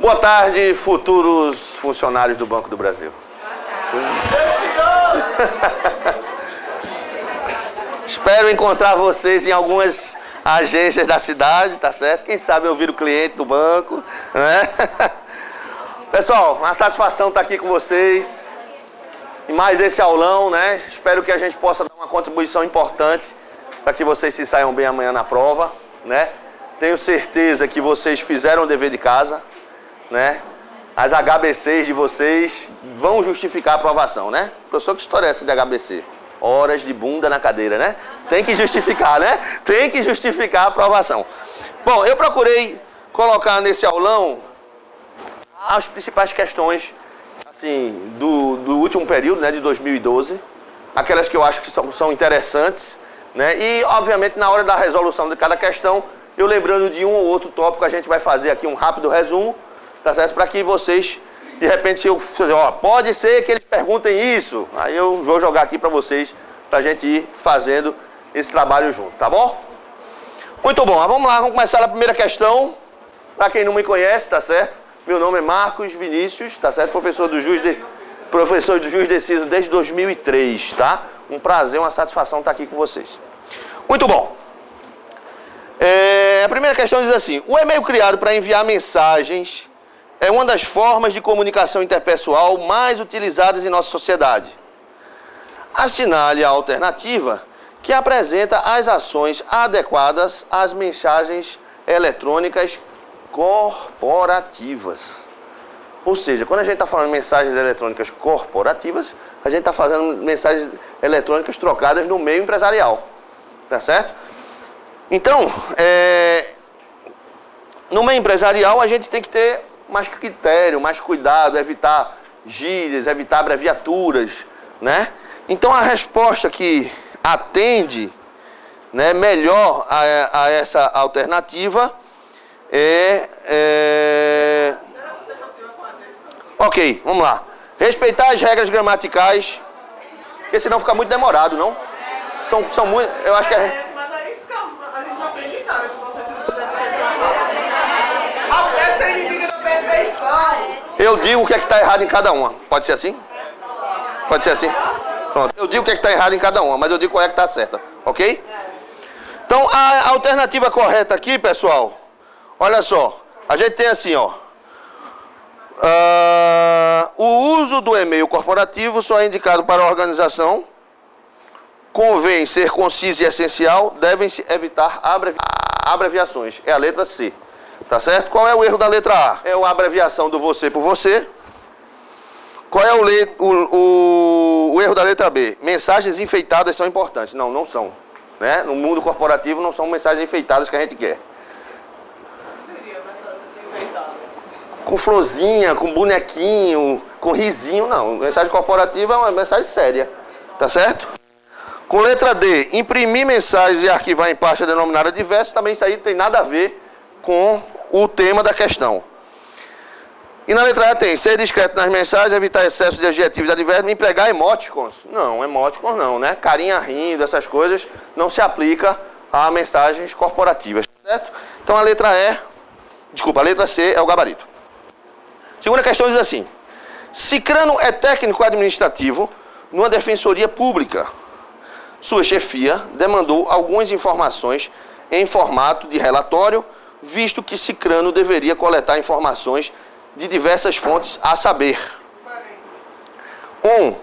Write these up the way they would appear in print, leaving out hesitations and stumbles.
Boa tarde, futuros funcionários do Banco do Brasil. Espero encontrar vocês em algumas agências da cidade, tá certo? Quem sabe eu viro cliente do banco, né? Pessoal, uma satisfação estar aqui com vocês. E mais esse aulão, né? Espero que a gente possa dar uma contribuição importante para que vocês se saiam bem amanhã na prova, né? Tenho certeza que vocês fizeram o dever de casa, né? As HBCs de vocês vão justificar a aprovação, né? Professor, que história é essa de HBC? Horas de bunda na cadeira, né? Tem que justificar, né? Tem que justificar a aprovação. Bom, eu procurei colocar nesse aulão as principais questões, assim, do último período, né, de 2012. Aquelas que eu acho que são interessantes, né? E, obviamente, na hora da resolução de cada questão, eu lembrando de um ou outro tópico, a gente vai fazer aqui um rápido resumo, tá certo? Para que vocês, de repente, se eu fazer, ó, pode ser que eles perguntem isso, aí eu vou jogar aqui para vocês, para a gente ir fazendo esse trabalho junto, tá bom? Muito bom, vamos lá, vamos começar a primeira questão. Para quem não me conhece, tá certo? Meu nome é Marcos Vinícius, tá certo? Professor do Juiz Deciso desde 2003, tá? Um prazer, uma satisfação estar aqui com vocês. Muito bom. A primeira questão diz assim: o e-mail criado para enviar mensagens é uma das formas de comunicação interpessoal mais utilizadas em nossa sociedade. Assinale a alternativa que apresenta as ações adequadas às mensagens eletrônicas corporativas. Ou seja, quando a gente está falando de mensagens eletrônicas corporativas, a gente está fazendo mensagens eletrônicas trocadas no meio empresarial. Tá certo? Então, no meio empresarial, a gente tem que ter mais critério, mais cuidado, evitar gírias, evitar abreviaturas, né? Então, a resposta que atende, né, melhor a essa alternativa Ok, vamos lá. Respeitar as regras gramaticais, porque senão fica muito demorado, não? São muito... Eu acho que é... Mas aí fica... A gente não aprende nada se você fizer a pressa é inimiga da perfeição. Eu digo o que é que está errado em cada uma. Pode ser assim? Pode ser assim? Pronto. Eu digo o que é que está errado em cada uma, mas eu digo qual é que está certa. Ok? Então, a alternativa correta aqui, pessoal, olha só. A gente tem assim, ó. O uso do e-mail corporativo só é indicado para a organização. Convém ser conciso e essencial, devem-se evitar abreviações. É a letra C. Tá certo? Qual é o erro da letra A? É a abreviação do você por você. Qual é o erro da letra B? Mensagens enfeitadas são importantes. Não, não são. Né? No mundo corporativo não são mensagens enfeitadas que a gente quer. Com florzinha, com bonequinho, com risinho, não. Mensagem corporativa é uma mensagem séria. Tá certo? Com letra D, imprimir mensagens e arquivar em pasta denominada diversos, também isso aí não tem nada a ver com o tema da questão. E na letra A tem, ser discreto nas mensagens, evitar excesso de adjetivos adversos, empregar emoticons. Não, emoticons não, né? Carinha rindo, essas coisas, não se aplica a mensagens corporativas, certo? Então a letra C é o gabarito. Segunda questão diz assim: Cicrano é técnico administrativo numa defensoria pública. Sua chefia demandou algumas informações em formato de relatório, visto que Cicrano deveria coletar informações de diversas fontes, a saber: 1.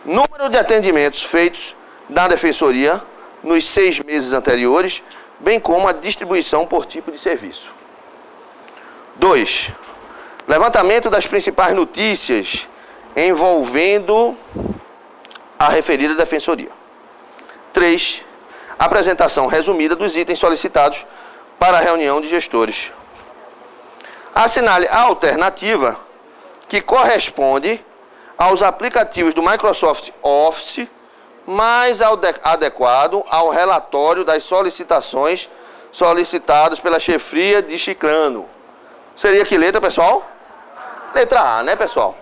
Número de atendimentos feitos na defensoria nos 6 meses anteriores, bem como a distribuição por tipo de serviço. 2. Levantamento das principais notícias envolvendo a referida defensoria. 3. Apresentação resumida dos itens solicitados para a reunião de gestores. Assinale a alternativa que corresponde aos aplicativos do Microsoft Office mais adequado ao relatório das solicitações solicitadas pela chefia de Cicrano. Seria que letra, pessoal? Letra A, né, pessoal?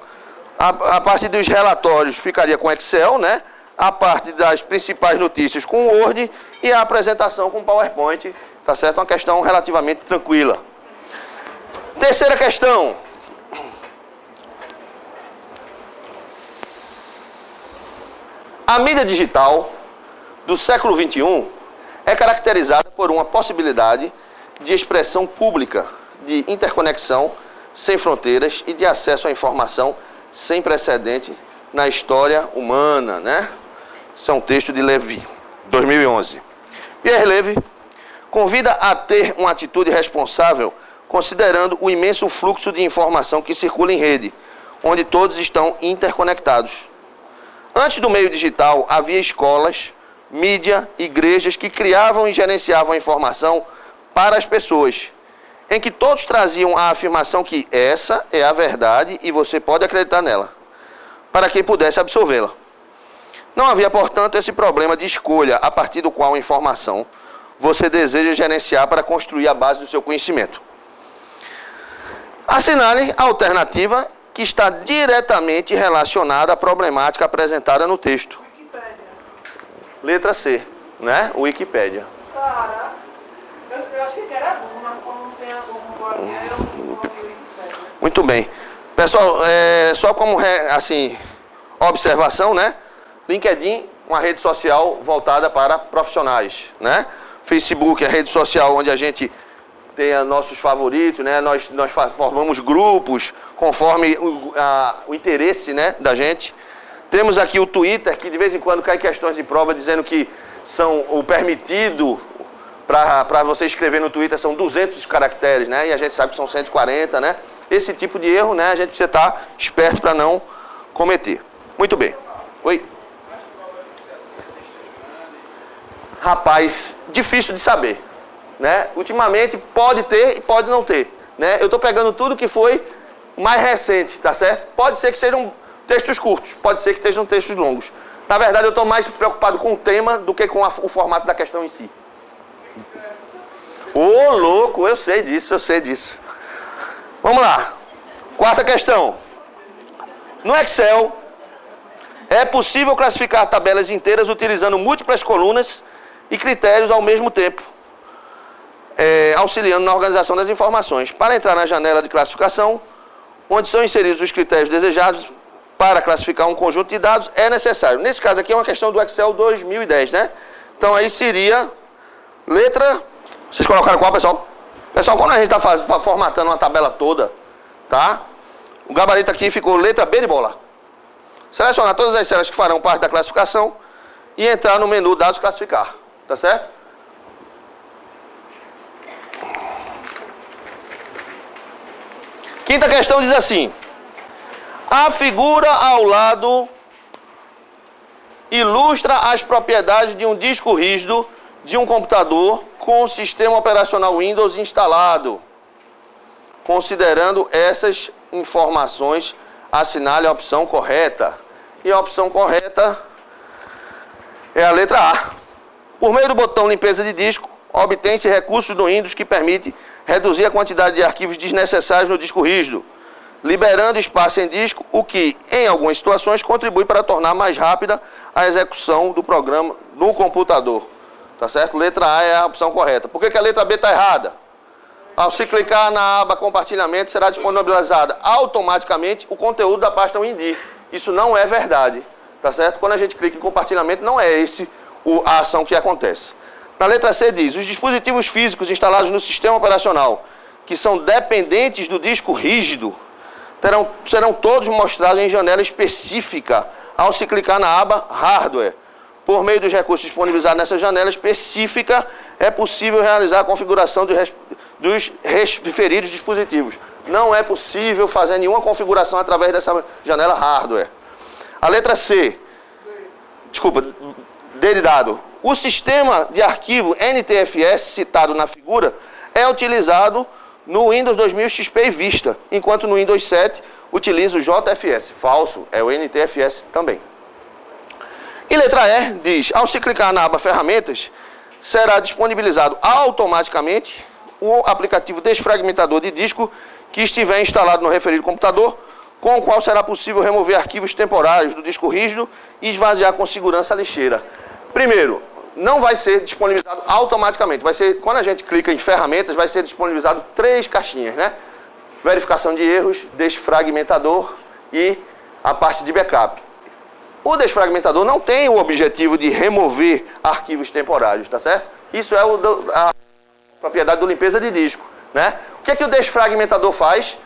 A parte dos relatórios ficaria com Excel, né? A parte das principais notícias com Word e a apresentação com PowerPoint, tá certo? Uma questão relativamente tranquila. Terceira questão. A mídia digital do século XXI é caracterizada por uma possibilidade de expressão pública, de interconexão sem fronteiras e de acesso à informação sem precedente na história humana, né? Isso é um texto de Levy, 2011. Pierre Levy convida a ter uma atitude responsável considerando o imenso fluxo de informação que circula em rede, onde todos estão interconectados. Antes do meio digital, havia escolas, mídia, igrejas que criavam e gerenciavam a informação para as pessoas, em que todos traziam a afirmação que essa é a verdade e você pode acreditar nela, para quem pudesse absorvê-la. Não havia, portanto, esse problema de escolha a partir do qual a informação você deseja gerenciar para construir a base do seu conhecimento. Assinale a alternativa que está diretamente relacionada à problemática apresentada no texto. Wikipédia. Letra C, né? Wikipédia. Cara, eu achei que era bom, mas como não tem algum agora, eu não Wikipédia. Muito bem. Pessoal, só como assim, observação, né? LinkedIn, uma rede social voltada para profissionais, né? Facebook é a rede social onde a gente tem nossos favoritos, né? Nós formamos grupos conforme o interesse, né, da gente. Temos aqui o Twitter, que de vez em quando cai questões de prova dizendo que são o permitido para você escrever no Twitter são 200 caracteres, né? E a gente sabe que são 140, né? Esse tipo de erro, né, a gente precisa estar esperto para não cometer. Muito bem. Oi? Rapaz, difícil de saber, né? Ultimamente pode ter e pode não ter, né? Eu estou pegando tudo que foi mais recente, tá certo? Pode ser que sejam textos curtos, pode ser que sejam textos longos. Na verdade, eu estou mais preocupado com o tema do que com o formato da questão em si. Ô, louco, eu sei disso. Vamos lá. Quarta questão. No Excel, é possível classificar tabelas inteiras utilizando múltiplas colunas e critérios ao mesmo tempo, auxiliando na organização das informações. Para entrar na janela de classificação, onde são inseridos os critérios desejados para classificar um conjunto de dados, é necessário. Nesse caso aqui é uma questão do Excel 2010, né? Então aí seria letra... Vocês colocaram qual, pessoal? Pessoal, quando a gente está formatando uma tabela toda, tá? O gabarito aqui ficou letra B de bola. Selecionar todas as células que farão parte da classificação e entrar no menu Dados Classificar. Tá certo? Quinta questão diz assim: a figura ao lado ilustra as propriedades de um disco rígido de um computador com o sistema operacional Windows instalado. Considerando essas informações, assinale a opção correta. E a opção correta é a letra A. Por meio do botão limpeza de disco, obtém-se recursos do Windows que permite reduzir a quantidade de arquivos desnecessários no disco rígido, liberando espaço em disco, o que, em algumas situações, contribui para tornar mais rápida a execução do programa no computador. Tá certo? Letra A é a opção correta. Por que a letra B está errada? Ao se clicar na aba compartilhamento, será disponibilizada automaticamente o conteúdo da pasta Windy. Isso não é verdade. Tá certo? Quando a gente clica em compartilhamento, não é esse a ação que acontece. Na letra C diz: os dispositivos físicos instalados no sistema operacional, que são dependentes do disco rígido, serão todos mostrados em janela específica ao se clicar na aba Hardware. Por meio dos recursos disponibilizados nessa janela específica, é possível realizar a configuração dos referidos dispositivos. Não é possível fazer nenhuma configuração através dessa janela Hardware. A letra C, desculpa, D de dado. O sistema de arquivo NTFS citado na figura é utilizado no Windows 2000 XP e Vista, enquanto no Windows 7 utiliza o JFS. Falso, é o NTFS também. E letra E diz: ao se clicar na aba Ferramentas, será disponibilizado automaticamente o aplicativo desfragmentador de disco que estiver instalado no referido computador, com o qual será possível remover arquivos temporários do disco rígido e esvaziar com segurança a lixeira. Primeiro, não vai ser disponibilizado automaticamente. Vai ser, quando a gente clica em ferramentas, vai ser disponibilizado 3 caixinhas, né? verificação de erros, desfragmentador e a parte de backup. O desfragmentador não tem o objetivo de remover arquivos temporários, tá certo? Isso é a propriedade do limpeza de disco, né? O que é que o desfragmentador faz?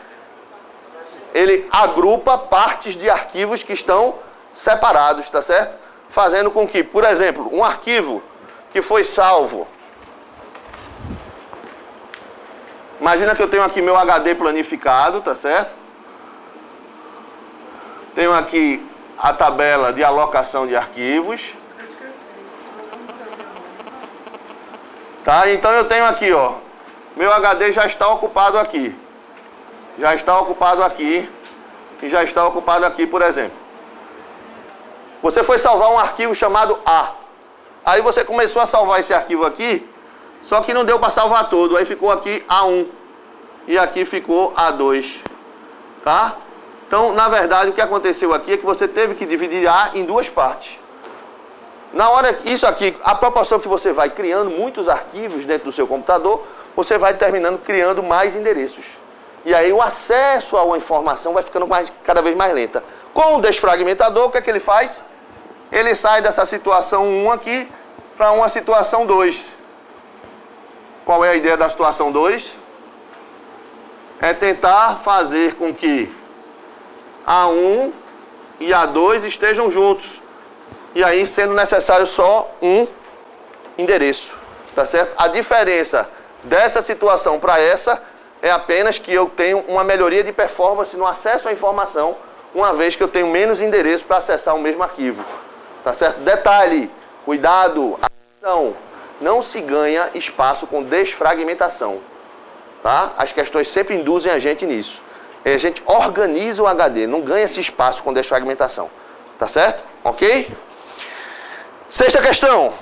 Ele agrupa partes de arquivos que estão separados, tá certo? Fazendo com que, por exemplo, um arquivo que foi salvo. Imagina que eu tenho aqui meu HD planificado, tá certo? Tenho aqui a tabela de alocação de arquivos. Tá? Então eu tenho aqui, ó, meu HD já está ocupado aqui. Já está ocupado aqui. E já está ocupado aqui, por exemplo. Você foi salvar um arquivo chamado A. Aí você começou a salvar esse arquivo aqui, só que não deu para salvar todo. Aí ficou aqui A1. E aqui ficou A2. Tá? Então, na verdade, o que aconteceu aqui é que você teve que dividir A em duas partes. Na hora, isso aqui, a proporção que você vai criando muitos arquivos dentro do seu computador, você vai terminando criando mais endereços. E aí o acesso a uma informação vai ficando cada vez mais lenta. Com o desfragmentador, o que é que ele faz? Ele sai dessa situação 1 aqui para uma situação 2. Qual é a ideia da situação 2? É tentar fazer com que A1 e A2 estejam juntos. E aí sendo necessário só um endereço. Tá certo? A diferença dessa situação para essa é apenas que eu tenho uma melhoria de performance no acesso à informação, uma vez que eu tenho menos endereço para acessar o mesmo arquivo. Tá certo? Detalhe, cuidado, atenção, não se ganha espaço com desfragmentação. Tá? As questões sempre induzem a gente nisso. A gente organiza o HD, não ganha esse espaço com desfragmentação. Tá certo? Ok? Sexta questão.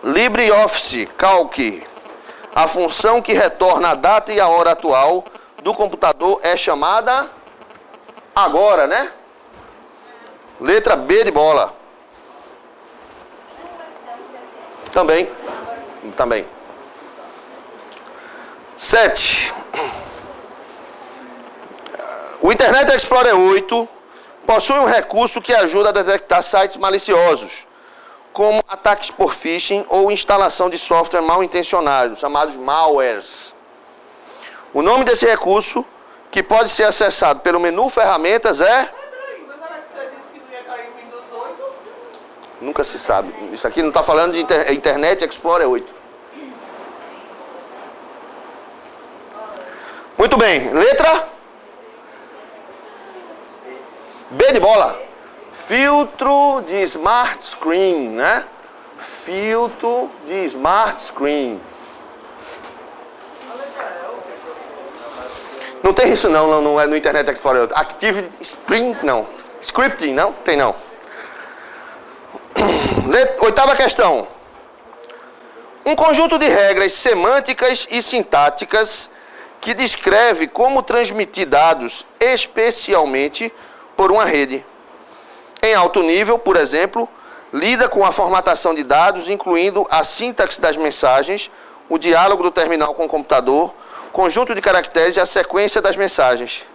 LibreOffice Calc. A função que retorna a data e a hora atual do computador é chamada agora, né? Letra B de bola. Também. 7. O Internet Explorer 8 possui um recurso que ajuda a detectar sites maliciosos, como ataques por phishing ou instalação de software mal intencionado, chamados malwares. O nome desse recurso, que pode ser acessado pelo menu Ferramentas, é... Nunca se sabe. Isso aqui não está falando de Internet Explorer 8. Muito bem. Letra B de bola. Filtro de Smart Screen, né? Filtro de Smart Screen. Não tem isso não é no Internet Explorer 8. Active Spring, não. Scripting, não? Tem não. Oitava questão. Um conjunto de regras semânticas e sintáticas que descreve como transmitir dados especialmente por uma rede. Em alto nível, por exemplo, lida com a formatação de dados, incluindo a sintaxe das mensagens, o diálogo do terminal com o computador, conjunto de caracteres e a sequência das mensagens.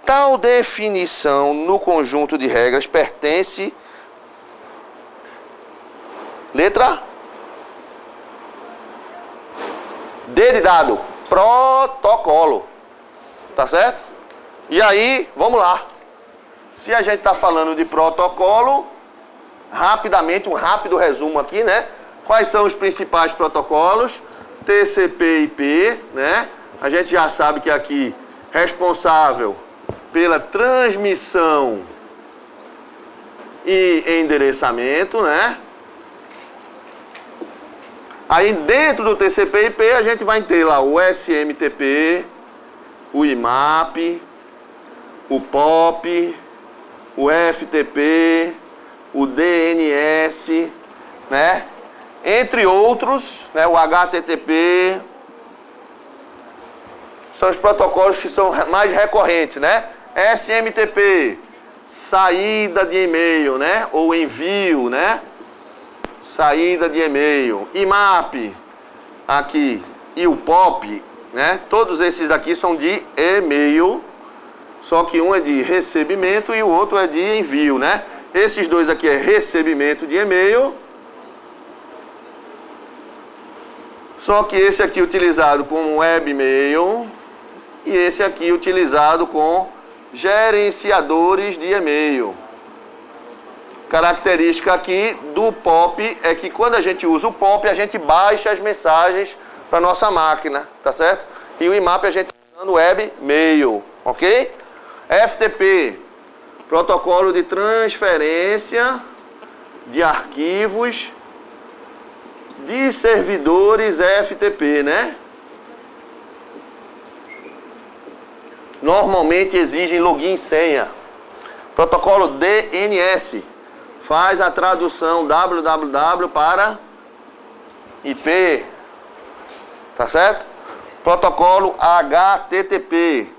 Tal definição no conjunto de regras pertence... Letra D de dado. Protocolo. Tá certo? E aí, vamos lá. Se a gente está falando de protocolo, rapidamente, um rápido resumo aqui, né? Quais são os principais protocolos? TCP/IP, né? A gente já sabe que aqui responsável pela transmissão e endereçamento, né? Aí dentro do TCP/IP a gente vai ter lá o SMTP, o IMAP, o POP, o FTP, o DNS, né? Entre outros, né? O HTTP. São os protocolos que são mais recorrentes, né? SMTP, saída de e-mail, né? Ou envio, né? Saída de e-mail. IMAP, aqui. E o POP, né? Todos esses daqui são de e-mail, só que um é de recebimento e o outro é de envio, né? Esses dois aqui é recebimento de e-mail, só que esse aqui utilizado com webmail e esse aqui utilizado com gerenciadores de e-mail. Característica aqui do POP é que quando a gente usa o POP, a gente baixa as mensagens para nossa máquina, tá certo? E o IMAP a gente está usando webmail, ok? FTP, protocolo de transferência de arquivos de servidores FTP, né? Normalmente exigem login e senha. Protocolo DNS faz a tradução www para IP, tá certo? Protocolo HTTP,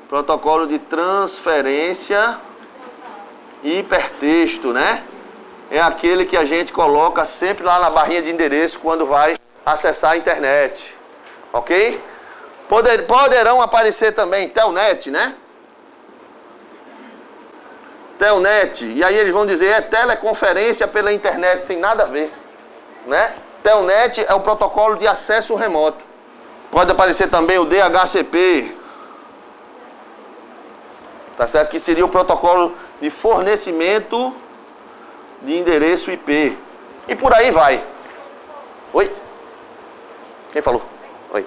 protocolo de transferência hipertexto, né? É aquele que a gente coloca sempre lá na barrinha de endereço quando vai acessar a internet, ok? Poderão aparecer também Telnet, né? Telnet, e aí eles vão dizer é teleconferência pela internet, não tem nada a ver, né? Telnet é o protocolo de acesso remoto. Pode aparecer também o DHCP, tá certo? Que seria o protocolo de fornecimento de endereço IP. E por aí vai. Oi? Quem falou? Oi.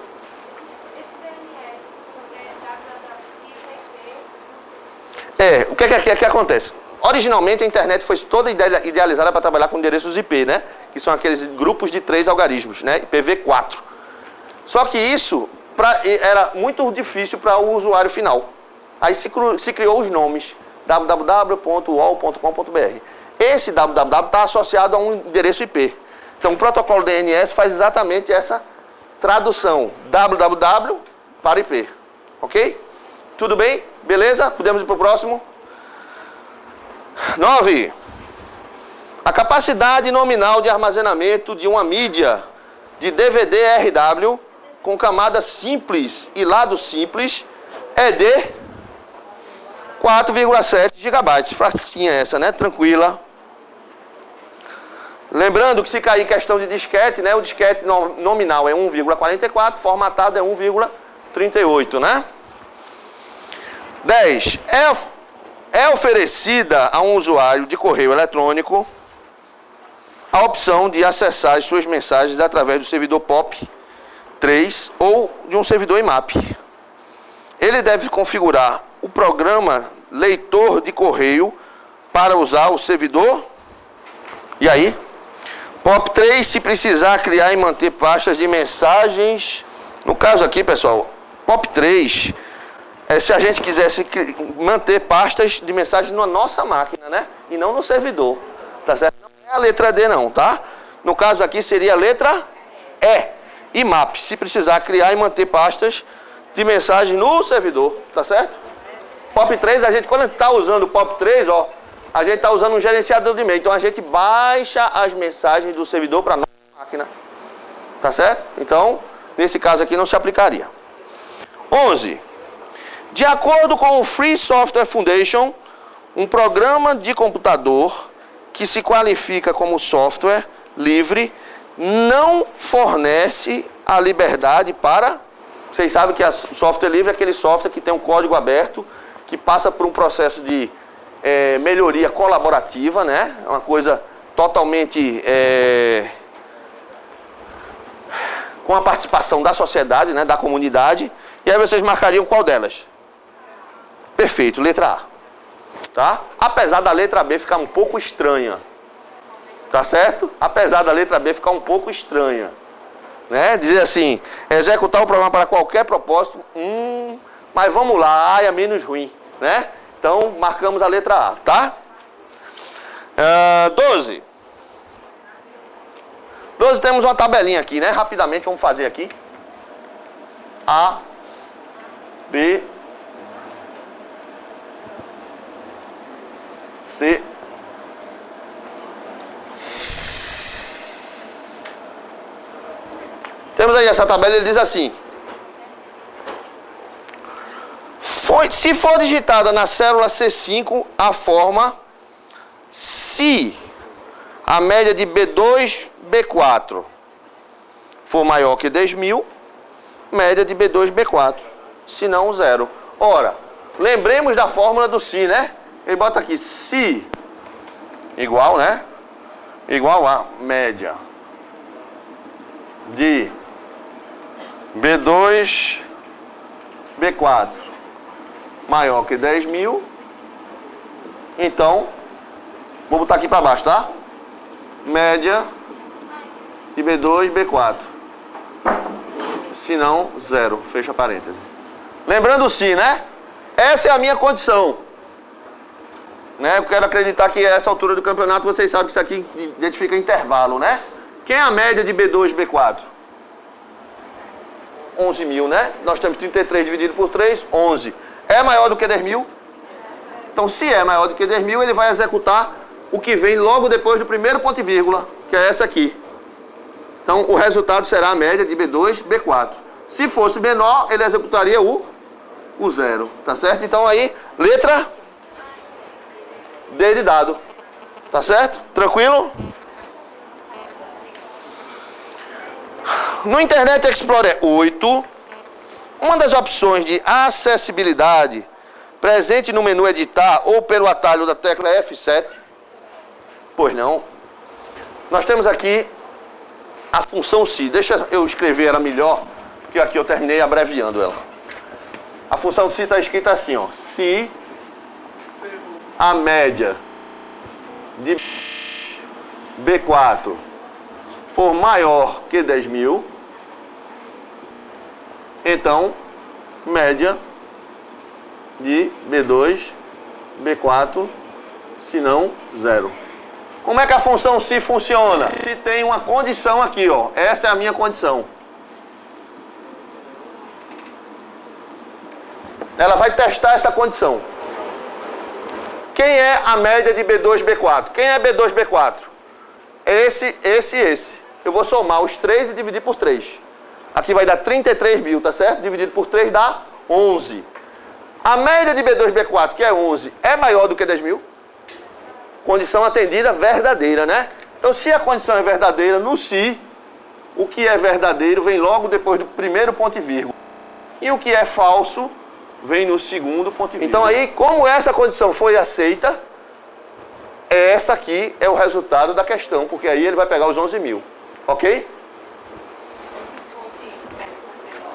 O que acontece? Originalmente a internet foi toda idealizada para trabalhar com endereços IP, né? Que são aqueles grupos de 3 algarismos, né? IPv4. Só que isso era muito difícil para o usuário final. Aí se criou os nomes www.uol.com.br. Esse www está associado a um endereço IP. Então o protocolo DNS faz exatamente essa tradução www para IP. Ok? Tudo bem? Beleza? Podemos ir para o próximo? 9. A capacidade nominal de armazenamento de uma mídia de DVD RW com camada simples e lado simples é de 4,7 GB. Facinha essa, né? Tranquila. Lembrando que se cair questão de disquete, né? O disquete nominal é 1,44, formatado é 1,38, né? 10. É oferecida a um usuário de correio eletrônico a opção de acessar as suas mensagens através do servidor POP3 ou de um servidor IMAP. Ele deve configurar o programa leitor de correio para usar o servidor. E aí? POP3, se precisar criar e manter pastas de mensagens. No caso aqui, pessoal, POP3 se a gente quisesse manter pastas de mensagens na nossa máquina, né? E não no servidor, tá certo? Não é a letra D não, tá? No caso aqui seria a letra E, IMAP, se precisar criar e manter pastas de mensagem no servidor, tá certo? POP3, quando a gente está usando o POP3, ó, a gente está usando um gerenciador de e-mail, então a gente baixa as mensagens do servidor para a nossa máquina, tá certo? Então, nesse caso aqui não se aplicaria. 11. De acordo com o Free Software Foundation, um programa de computador que se qualifica como software livre não fornece a liberdade para... Vocês sabem que software livre é aquele software que tem um código aberto, que passa por um processo de melhoria colaborativa, né? É uma coisa totalmente com a participação da sociedade, né? Da comunidade. E aí vocês marcariam qual delas? Perfeito, letra A. Tá? Apesar da letra B ficar um pouco estranha. Tá certo? Apesar da letra B ficar um pouco estranha. Né? Dizer assim, executar o programa para qualquer propósito. Mas vamos lá, A é menos ruim. Né? Então, marcamos a letra A, tá? 12. 12 temos uma tabelinha aqui, né? Rapidamente, vamos fazer aqui. A, B, C, temos aí essa tabela, ele diz assim: Se for digitada na célula C5, a forma se a média de B2, B4 for maior que 10.000, média de B2, B4, se não, zero. Ora, lembremos da fórmula do se, né? Ele bota aqui, se igual, né? Igual a média de B2, B4 maior que 10.000, então, vou botar aqui para baixo, tá? Média de B2, B4. Se não, zero. Fecha parênteses. Lembrando o se, né? Essa é a minha condição. Né? Eu quero acreditar que a essa altura do campeonato vocês sabem que isso aqui identifica intervalo, né? Quem é a média de B2, B4? 11.000, né? Nós temos 33 dividido por 3, 11. É maior do que 10.000? Então, se é maior do que 10.000, ele vai executar o que vem logo depois do primeiro ponto e vírgula, que é essa aqui. Então, o resultado será a média de B2, B4. Se fosse menor, ele executaria o zero, tá certo? Então, aí, letra D de dado. Tá certo? Tranquilo? No Internet Explorer 8, uma das opções de acessibilidade presente no menu editar ou pelo atalho da tecla F7, pois não, nós temos aqui a função se. Deixa eu escrever ela melhor, porque aqui eu terminei abreviando ela. A função se está escrita assim, ó, se a média de B4 for maior que 10.000, então, média de B2, B4, se não, zero. Como é que a função se funciona? Se tem uma condição aqui, ó, essa é a minha condição. Ela vai testar essa condição. Quem é a média de B2, B4? Quem é B2, B4? Esse e esse. Eu vou somar os 3 e dividir por 3. Aqui vai dar 33.000, tá certo? Dividido por 3 dá 11. A média de B2, B4, que é 11, é maior do que 10.000? Condição atendida verdadeira, né? Então, se a condição é verdadeira, no se, o que é verdadeiro vem logo depois do primeiro ponto e vírgula. E o que é falso vem no segundo ponto e vírgula. Então, aí, como essa condição foi aceita, essa aqui é o resultado da questão, porque aí ele vai pegar os 11.000. Ok?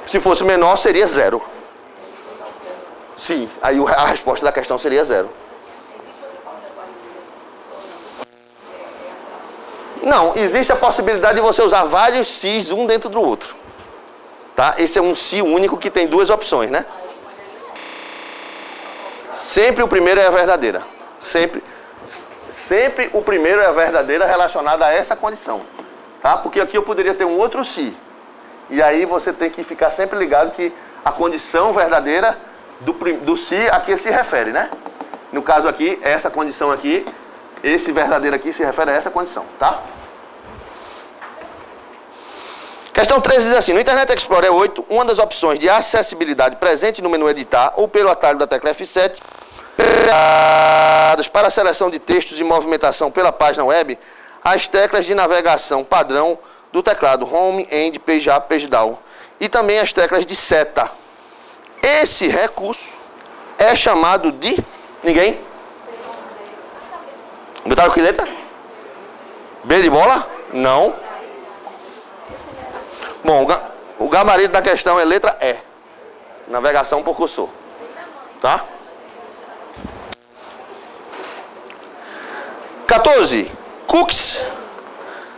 Se fosse menor, seria zero. Sim, aí a resposta da questão seria zero. Não, existe a possibilidade de você usar vários se's um dentro do outro. Tá? Esse é um se único que tem duas opções, né? Sempre o primeiro é a verdadeira. Sempre o primeiro é a verdadeira relacionada a essa condição. Tá? Porque aqui eu poderia ter um outro se. E aí você tem que ficar sempre ligado que a condição verdadeira do se a que se refere, né? No caso aqui, essa condição aqui, esse verdadeiro aqui se refere a essa condição, tá? Questão 13 diz assim, no Internet Explorer 8, uma das opções de acessibilidade presente no menu editar ou pelo atalho da tecla F7, para a seleção de textos e movimentação pela página web, as teclas de navegação padrão do teclado Home, End, Page Up, Page Down e também as teclas de seta. Esse recurso é chamado de... Ninguém? Botaram que letra? B de bola? Não. Bom, o gabarito da questão é letra E. Navegação por cursor. Tá? 14. Cookies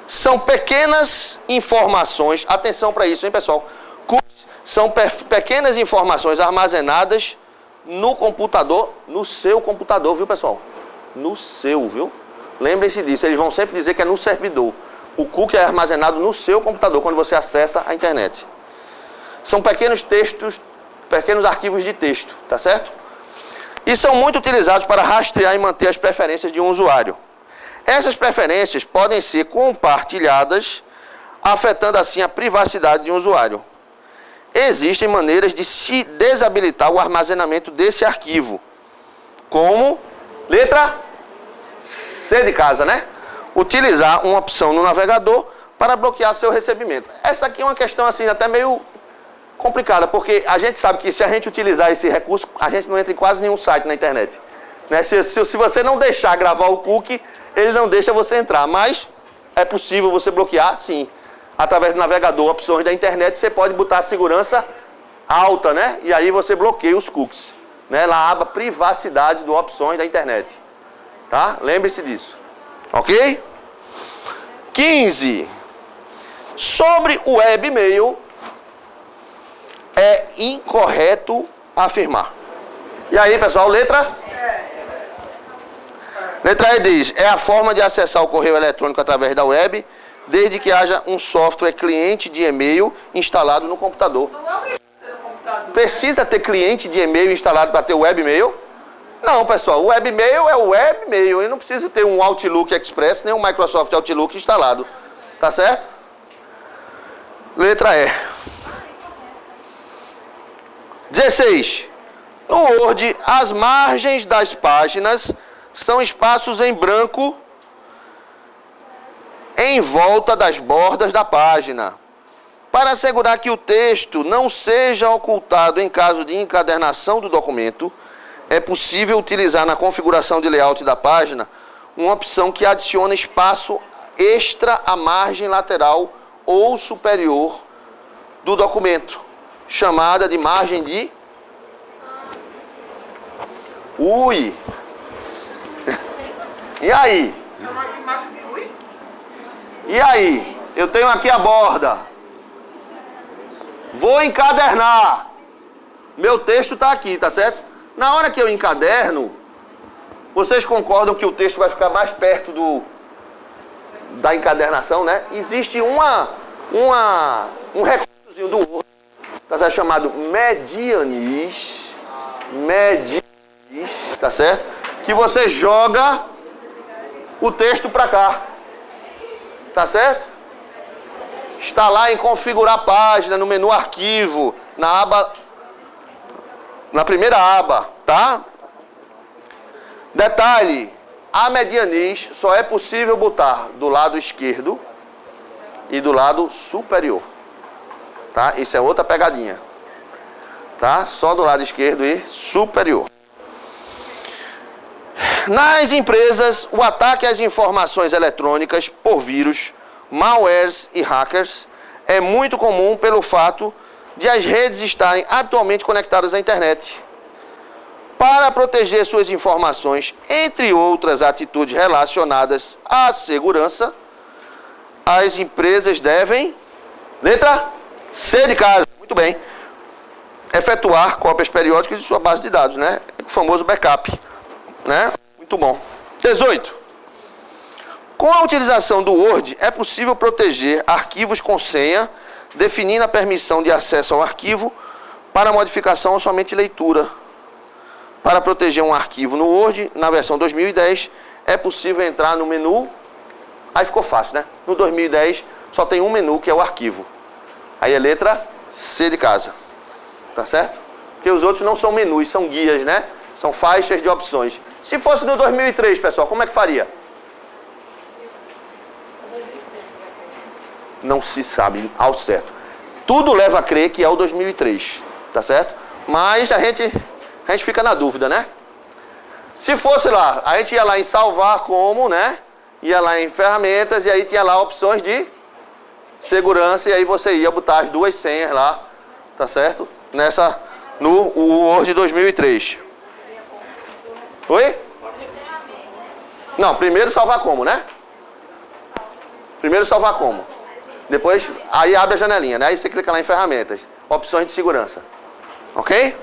são pequenas informações. Atenção para isso, hein, pessoal? Cookies são pequenas informações armazenadas no computador, no seu computador, viu, pessoal? No seu, viu? Lembrem-se disso, eles vão sempre dizer que é no servidor. O cookie é armazenado no seu computador, quando você acessa a internet. São pequenos textos, pequenos arquivos de texto, tá certo? E são muito utilizados para rastrear e manter as preferências de um usuário. Essas preferências podem ser compartilhadas, afetando assim a privacidade de um usuário. existem maneiras de se desabilitar o armazenamento desse arquivo. Como, letra C de casa, né? Utilizar uma opção no navegador para bloquear seu recebimento. Essa aqui é uma questão assim até meio complicada, porque a gente sabe que se a gente utilizar esse recurso, a gente não entra em quase nenhum site na internet. Né? Se você não deixar gravar o cookie, ele não deixa você entrar, mas é possível você bloquear, sim. Através do navegador, opções da internet, você pode botar a segurança alta, né? E aí você bloqueia os cookies, né? Na aba privacidade do opções da internet. Tá? Lembre-se disso. Ok? 15. Sobre o webmail, é incorreto afirmar. E aí, pessoal, letra? Letra E diz, é a forma de acessar o correio eletrônico através da web, desde que haja um software cliente de e-mail instalado no computador. Precisa ter cliente de e-mail instalado para ter webmail? Não, pessoal, o webmail é o webmail, eu não preciso ter um Outlook Express, nem um Microsoft Outlook instalado. Tá certo? Letra E. 16. No Word, as margens das páginas são espaços em branco em volta das bordas da página. Para assegurar que o texto não seja ocultado em caso de encadernação do documento, é possível utilizar na configuração de layout da página uma opção que adiciona espaço extra à margem lateral ou superior do documento, chamada de margem de... Ui! E aí? E aí? Eu tenho aqui a borda. Vou encadernar. Meu texto está aqui, tá certo? Na hora que eu encaderno, vocês concordam que o texto vai ficar mais perto da encadernação, né? Existe um recursozinho do Word, tá certo? Chamado medianis, tá certo? Que você joga o texto para cá, tá certo? Está lá em configurar página, no menu arquivo, na aba, na primeira aba, tá? Detalhe, a medianis só é possível botar do lado esquerdo e do lado superior, tá? Isso é outra pegadinha, tá? Só do lado esquerdo e superior. Nas empresas, o ataque às informações eletrônicas por vírus, malwares e hackers é muito comum pelo fato de as redes estarem atualmente conectadas à internet. Para proteger suas informações, entre outras atitudes relacionadas à segurança, as empresas devem, letra C de casa, muito bem, efetuar cópias periódicas de sua base de dados, né? O famoso backup, né? Muito bom. 18. Com a utilização do Word, é possível proteger arquivos com senha, definindo a permissão de acesso ao arquivo para modificação ou somente leitura. Para proteger um arquivo no Word, na versão 2010, é possível entrar no menu. Aí ficou fácil, né? No 2010, só tem um menu, que é o arquivo. Aí é letra C de casa. Tá certo? Porque os outros não são menus, são guias, né? São faixas de opções. Se fosse no 2003, pessoal, como é que faria? Não se sabe ao certo. Tudo leva a crer que é o 2003, tá certo? Mas a gente fica na dúvida, né? Se fosse lá, a gente ia lá em salvar como, né? Ia lá em ferramentas e aí tinha lá opções de segurança e aí você ia botar as duas senhas lá, tá certo? No Word 2003. Oi? Não, primeiro salvar como, né? Primeiro salvar como. Depois, aí abre a janelinha, né? Aí você clica lá em ferramentas. Opções de segurança. Ok?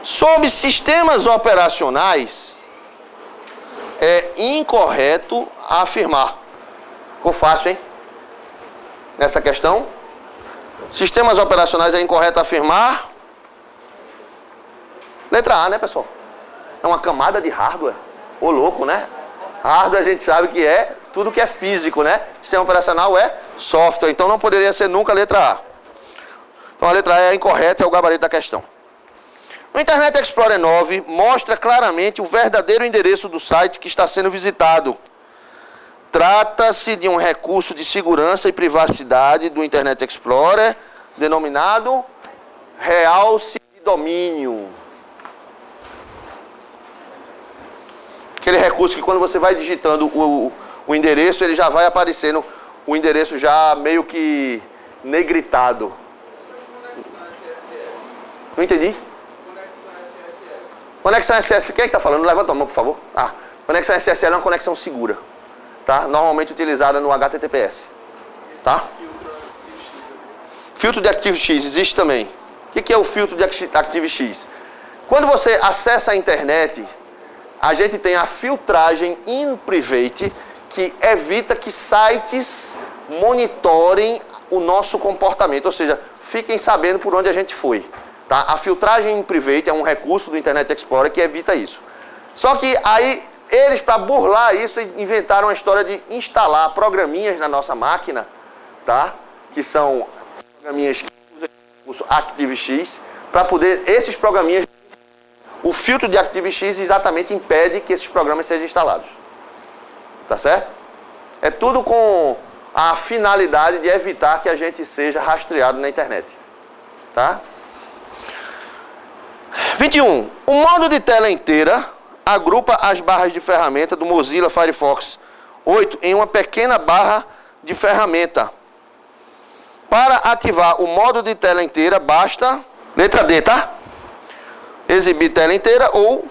Sob sistemas operacionais, é incorreto afirmar. Ficou fácil, hein? Nessa questão. Sistemas operacionais é incorreto afirmar. Letra A, né, pessoal? É uma camada de hardware. Ô louco, né? Hardware a gente sabe que é tudo que é físico, né? Sistema operacional é software, então não poderia ser nunca a letra A. Então a letra A é incorreta, é o gabarito da questão. O Internet Explorer 9 mostra claramente o verdadeiro endereço do site que está sendo visitado. Trata-se de um recurso de segurança e privacidade do Internet Explorer, denominado realce de domínio. Aquele recurso que quando você vai digitando o endereço, ele já vai aparecendo o endereço já meio que negritado. Não entendi? Conexão SSL, quem é que está falando? Levanta a mão, por favor. Conexão SSL é uma conexão segura. Tá? Normalmente utilizada no HTTPS. Tá? Filtro de ActiveX existe também. O que é o filtro de ActiveX? Quando você acessa a internet, a gente tem a filtragem in private, que evita que sites monitorem o nosso comportamento, ou seja, fiquem sabendo por onde a gente foi. Tá? A filtragem in private é um recurso do Internet Explorer que evita isso. Só que aí, eles, para burlar isso, inventaram a história de instalar programinhas na nossa máquina, tá? Que são programinhas que usam o recurso ActiveX, para poder, esses programinhas, o filtro de ActiveX exatamente impede que esses programas sejam instalados. Tá certo? É tudo com a finalidade de evitar que a gente seja rastreado na internet. Tá? 21. O modo de tela inteira agrupa as barras de ferramenta do Mozilla Firefox 8 em uma pequena barra de ferramenta. Para ativar o modo de tela inteira, basta, letra D, tá? Exibir tela inteira ou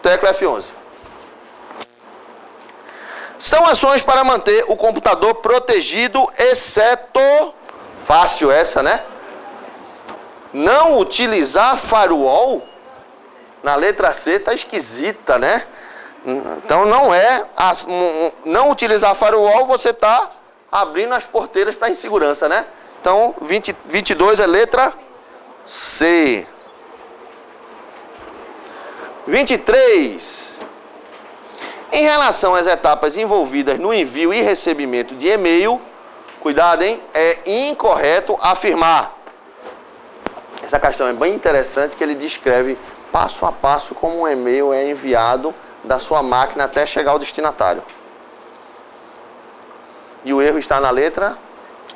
tecla F11. São ações para manter o computador protegido, exceto, fácil essa, né? Não utilizar firewall, na letra C está esquisita, né? Então não é, não utilizar firewall, você está abrindo as porteiras para insegurança, né? Então 22 é letra C. 23. Em relação às etapas envolvidas no envio e recebimento de e-mail, cuidado, hein? É incorreto afirmar. Essa questão é bem interessante, que ele descreve passo a passo como um e-mail é enviado da sua máquina até chegar ao destinatário. E o erro está na letra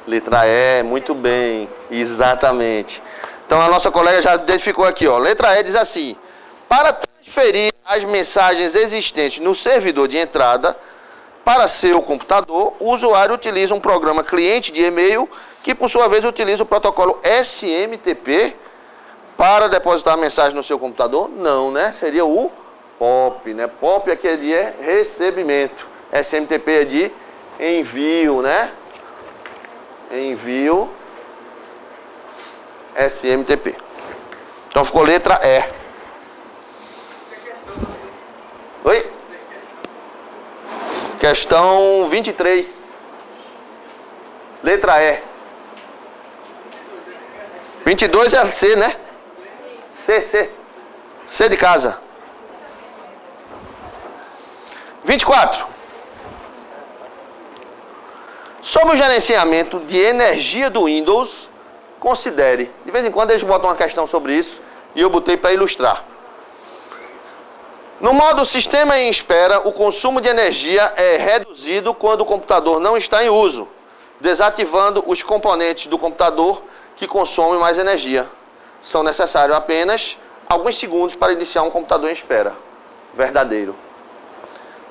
E, muito bem, exatamente. Então a nossa colega já identificou aqui, ó. Letra E diz assim: para transferir as mensagens existentes no servidor de entrada para seu computador, o usuário utiliza um programa cliente de e-mail que, por sua vez, utiliza o protocolo SMTP para depositar a mensagem no seu computador? Não, né? Seria o POP, né? POP aqui é de recebimento. SMTP é de envio, né? Envio SMTP. Então ficou letra E. Oi? Questão 23. Letra E. 22 é C, né? C. C de casa. 24. Sobre o gerenciamento de energia do Windows, considere. De vez em quando eles botam uma questão sobre isso e eu botei para ilustrar. No modo sistema em espera, o consumo de energia é reduzido quando o computador não está em uso, desativando os componentes do computador que consomem mais energia. São necessários apenas alguns segundos para iniciar um computador em espera. Verdadeiro.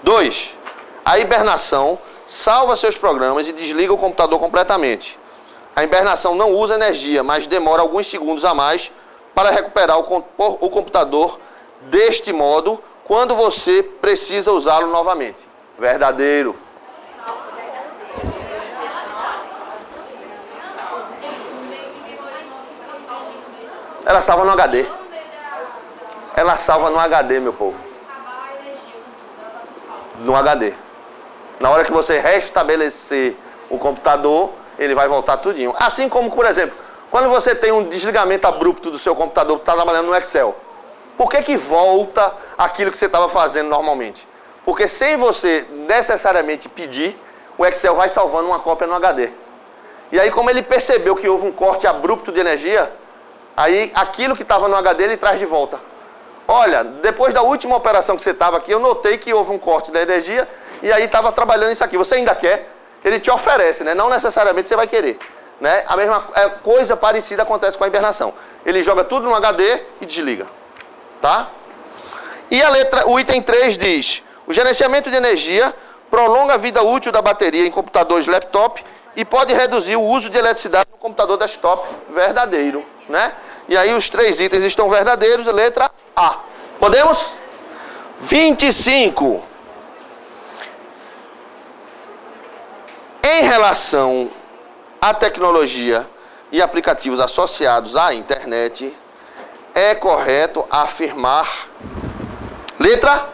2. A hibernação salva seus programas e desliga o computador completamente. A hibernação não usa energia, mas demora alguns segundos a mais para recuperar o computador deste modo quando você precisa usá-lo novamente. Verdadeiro. Ela salva no HD. Ela salva no HD, meu povo. No HD. Na hora que você restabelecer o computador, ele vai voltar tudinho. Assim como, por exemplo, quando você tem um desligamento abrupto do seu computador que está trabalhando no Excel. Por que volta aquilo que você estava fazendo normalmente? Porque sem você necessariamente pedir, o Excel vai salvando uma cópia no HD. E aí, como ele percebeu que houve um corte abrupto de energia, aí aquilo que estava no HD ele traz de volta. Olha, depois da última operação que você estava aqui, eu notei que houve um corte da energia e aí estava trabalhando isso aqui. Você ainda quer? Ele te oferece, né? Não necessariamente você vai querer. Né? A mesma coisa parecida acontece com a hibernação. Ele joga tudo no HD e desliga. Tá? E o item 3 diz: o gerenciamento de energia prolonga a vida útil da bateria em computadores laptop e pode reduzir o uso de eletricidade no computador desktop. Verdadeiro. Né? E aí os 3 itens estão verdadeiros, letra A. Podemos? 25. Em relação à tecnologia e aplicativos associados à internet, é correto afirmar... Letra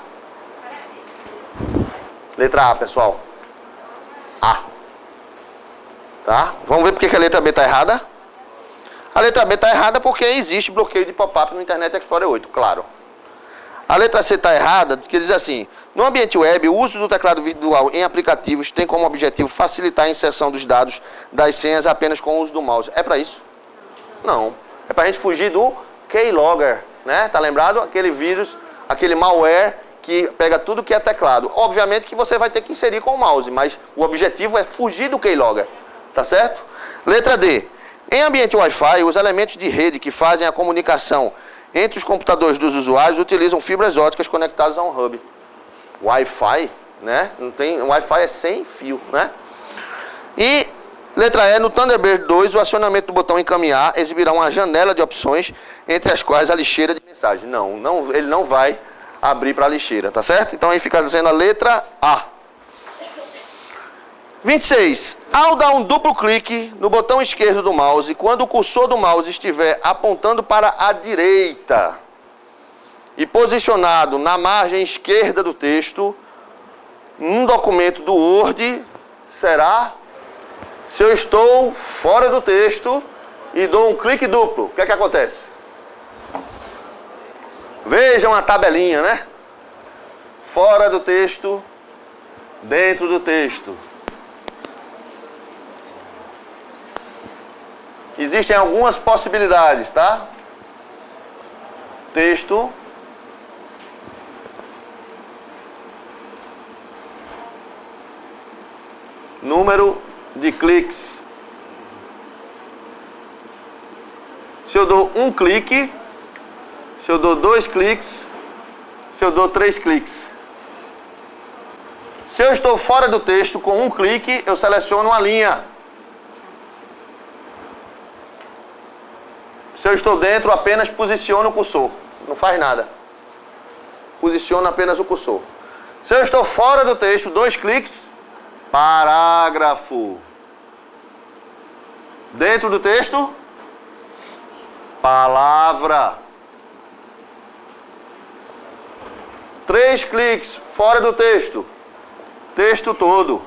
A, pessoal. A. Tá? Vamos ver por que a letra B está errada? A letra B está errada porque existe bloqueio de pop-up no Internet Explorer 8, claro. A letra C está errada, que diz assim: no ambiente web, o uso do teclado virtual em aplicativos tem como objetivo facilitar a inserção dos dados das senhas apenas com o uso do mouse. É para isso? Não. É para a gente fugir do keylogger, né? Tá lembrado? Aquele vírus, aquele malware que pega tudo que é teclado. Obviamente que você vai ter que inserir com o mouse, mas o objetivo é fugir do keylogger. Tá certo? Letra D. Em ambiente Wi-Fi, os elementos de rede que fazem a comunicação entre os computadores dos usuários utilizam fibras óticas conectadas a um hub. Wi-Fi, né? Não tem, Wi-Fi é sem fio, né? E letra E, no Thunderbird 2, o acionamento do botão encaminhar exibirá uma janela de opções, entre as quais a lixeira de mensagem. Não, ele não vai abrir para a lixeira, tá certo? Então aí fica dizendo a letra A. 26. Ao dar um duplo clique no botão esquerdo do mouse, quando o cursor do mouse estiver apontando para a direita e posicionado na margem esquerda do texto, um documento do Word será: se eu estou fora do texto e dou um clique duplo, o que é que acontece? Vejam a tabelinha, né? Fora do texto, dentro do texto. Existem algumas possibilidades, tá? Texto. Número de cliques. Se eu dou um clique, se eu dou 2 cliques, se eu dou 3 cliques. Se eu estou fora do texto, com um clique, eu seleciono uma linha. Se eu estou dentro, apenas posiciono o cursor. Não faz nada. Posiciono apenas o cursor. Se eu estou fora do texto, 2 cliques, parágrafo. Dentro do texto, palavra. 3 cliques, fora do texto, texto todo.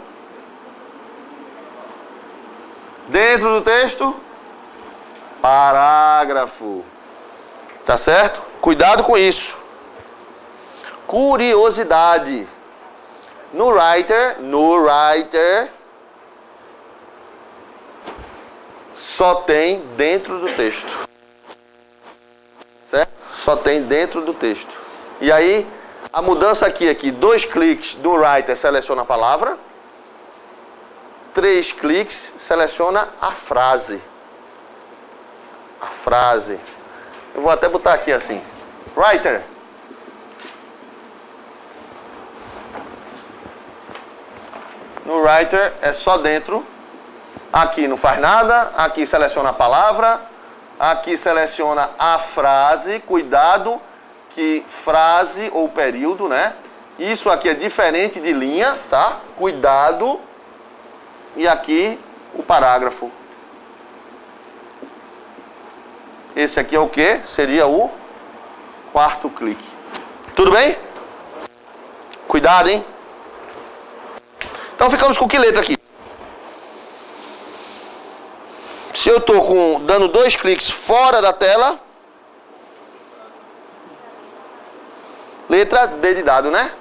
Dentro do texto, parágrafo. Tá certo? Cuidado com isso. Curiosidade. No Writer, só tem dentro do texto. Certo? Só tem dentro do texto. E aí, a mudança aqui, 2 cliques do Writer seleciona a palavra. 3 cliques seleciona a frase. A frase. Eu vou até botar aqui assim. Writer. No Writer é só dentro. Aqui não faz nada. Aqui seleciona a palavra. Aqui seleciona a frase. Cuidado que frase ou período, né? Isso aqui é diferente de linha, tá? Cuidado. E aqui o parágrafo. Esse aqui é o que? Seria o 4º clique. Tudo bem? Cuidado, hein? Então ficamos com que letra aqui? Se eu estou dando 2 cliques fora da tela, Letra D de dado, né?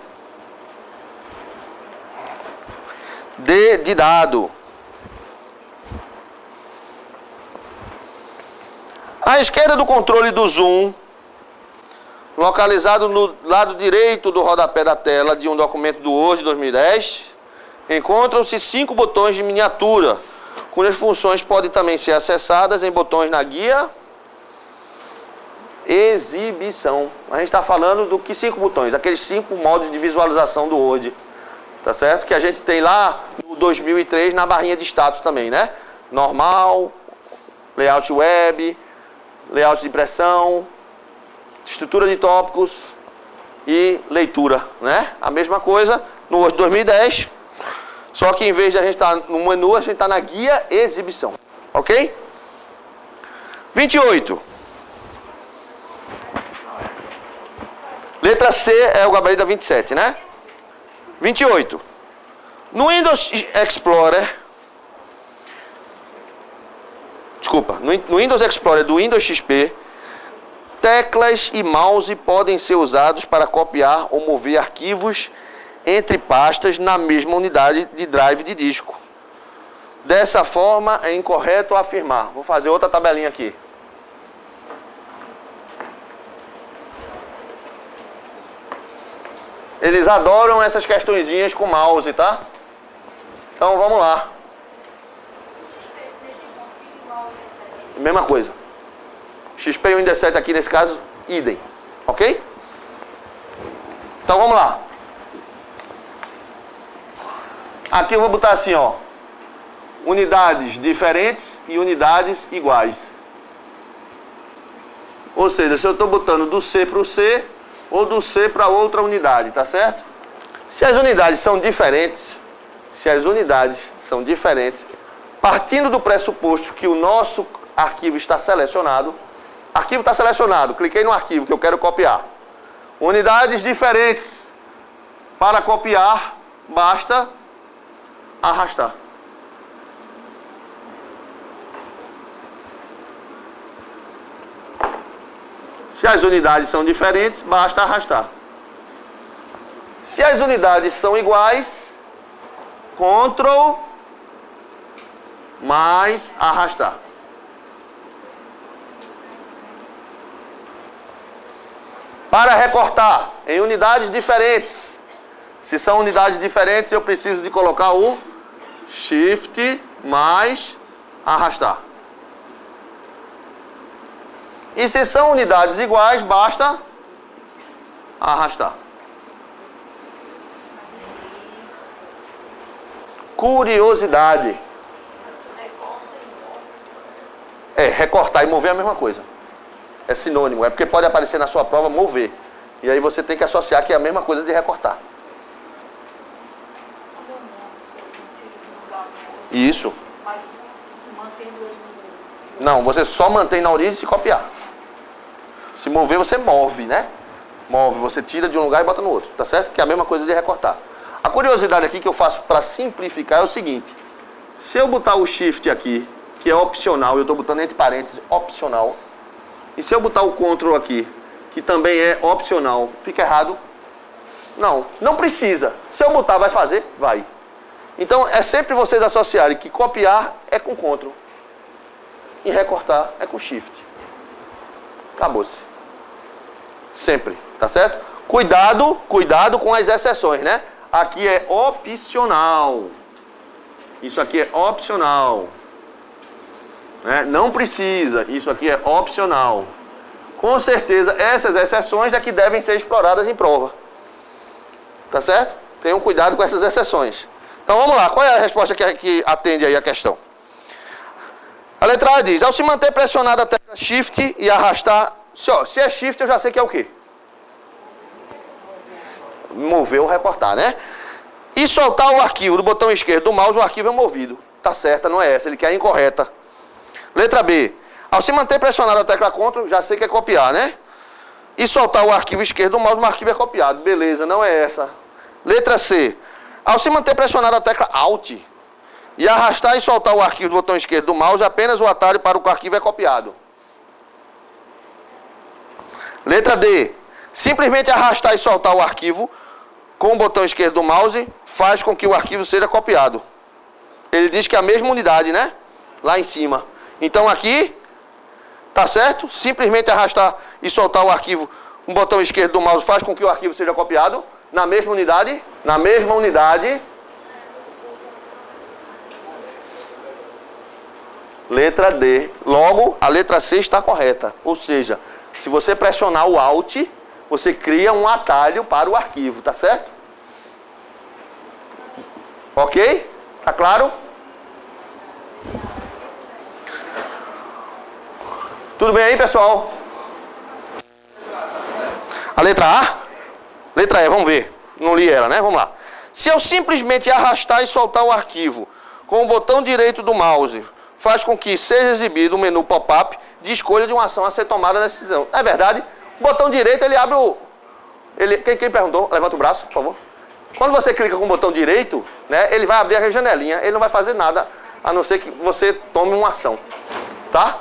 D de dado. À esquerda do controle do zoom, localizado no lado direito do rodapé da tela de um documento do Word 2010, encontram-se 5 botões de miniatura, cujas funções podem também ser acessadas em botões na guia exibição. A gente está falando do que 5 botões? Aqueles 5 modos de visualização do Word, tá certo? Que a gente tem lá no 2003 na barrinha de status também, né? Normal, layout web, layout de impressão, estrutura de tópicos e leitura, né? A mesma coisa no Word 2010, só que em vez de a gente estar no menu, a gente está na guia exibição, ok? 28. Letra C é o gabarito da 27, né? 28. No Windows Explorer, no Windows Explorer do Windows XP, teclas e mouse podem ser usados para copiar ou mover arquivos entre pastas na mesma unidade de drive de disco. Dessa forma, é incorreto afirmar. Vou fazer outra tabelinha aqui. Eles adoram essas questõezinhas com mouse, tá? Então, vamos lá. Mesma coisa. XP e Windows 7 aqui, nesse caso, idem. Ok? Então, vamos lá. Aqui eu vou botar assim, ó. Unidades diferentes e unidades iguais. Ou seja, se eu estou botando do C para o C, ou do C para outra unidade, tá certo? Se as unidades são diferentes, partindo do pressuposto que o nosso arquivo está selecionado, cliquei no arquivo que eu quero copiar. Unidades diferentes. Para copiar, basta arrastar. Se as unidades são diferentes, basta arrastar. Se as unidades são iguais, Ctrl mais arrastar. Para recortar em unidades diferentes, se são unidades diferentes, eu preciso de colocar o Shift mais arrastar. E se são unidades iguais, basta arrastar. Curiosidade. Recortar e mover é a mesma coisa. É sinônimo, é porque pode aparecer na sua prova mover. E aí você tem que associar que é a mesma coisa de recortar. Isso. Não, você só mantém na origem se copiar. Se mover, você move, né? Move, você tira de um lugar e bota no outro, tá certo? Que é a mesma coisa de recortar. A curiosidade aqui que eu faço para simplificar é o seguinte. Se eu botar o Shift aqui, que é opcional, eu estou botando entre parênteses, opcional. E se eu botar o Ctrl aqui, que também é opcional, fica errado? Não, não precisa. Se eu botar, vai fazer? Vai. Então, é sempre vocês associarem que copiar é com Ctrl. E recortar é com Shift. Acabou-se. Sempre, tá certo? Cuidado com as exceções, né? Aqui é opcional. Isso aqui é opcional. Né? Não precisa. Isso aqui é opcional. Com certeza, essas exceções é que devem ser exploradas em prova. Tá certo? Tenham cuidado com essas exceções. Então vamos lá. Qual é a resposta que atende aí a questão? A letra A diz, ao se manter pressionada a tecla Shift e arrastar... Se é Shift, eu já sei que é o quê? Mover ou recortar, né? E soltar o arquivo do botão esquerdo do mouse, o arquivo é movido. Tá certa, não é essa, ele quer a incorreta. Letra B. Ao se manter pressionada a tecla Ctrl, já sei que é copiar, né? E soltar o arquivo esquerdo do mouse, o arquivo é copiado. Beleza, não é essa. Letra C. Ao se manter pressionada a tecla Alt e arrastar e soltar o arquivo do botão esquerdo do mouse, apenas o atalho para o arquivo é copiado. Letra D. Simplesmente arrastar e soltar o arquivo com o botão esquerdo do mouse faz com que o arquivo seja copiado. Ele diz que é a mesma unidade, né? Lá em cima. Então aqui, tá certo? Simplesmente arrastar e soltar o arquivo com o botão esquerdo do mouse faz com que o arquivo seja copiado na mesma unidade. Na mesma unidade. Letra D. Logo, a letra C está correta. Ou seja, se você pressionar o Alt, você cria um atalho para o arquivo, tá certo? Ok? Tá claro? Tudo bem aí, pessoal? A letra A? Letra E, vamos ver. Não li ela, né? Vamos lá. Se eu simplesmente arrastar e soltar o arquivo com o botão direito do mouse, faz com que seja exibido o menu pop-up de escolha de uma ação a ser tomada nessa decisão. É verdade? O botão direito, ele abre o... Quem perguntou? Levanta o braço, por favor. Quando você clica com o botão direito, né, ele vai abrir a janelinha. Ele não vai fazer nada, a não ser que você tome uma ação. Tá?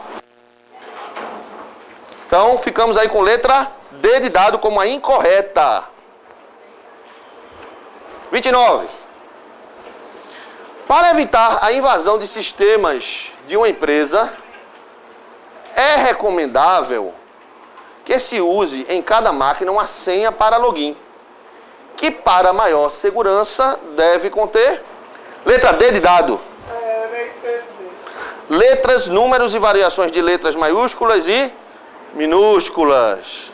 Então, ficamos aí com letra D de dado como a incorreta. 29. Para evitar a invasão de sistemas de uma empresa, é recomendável que se use em cada máquina uma senha para login, que para maior segurança deve conter letra D de dado. Letras, números e variações de letras maiúsculas e minúsculas.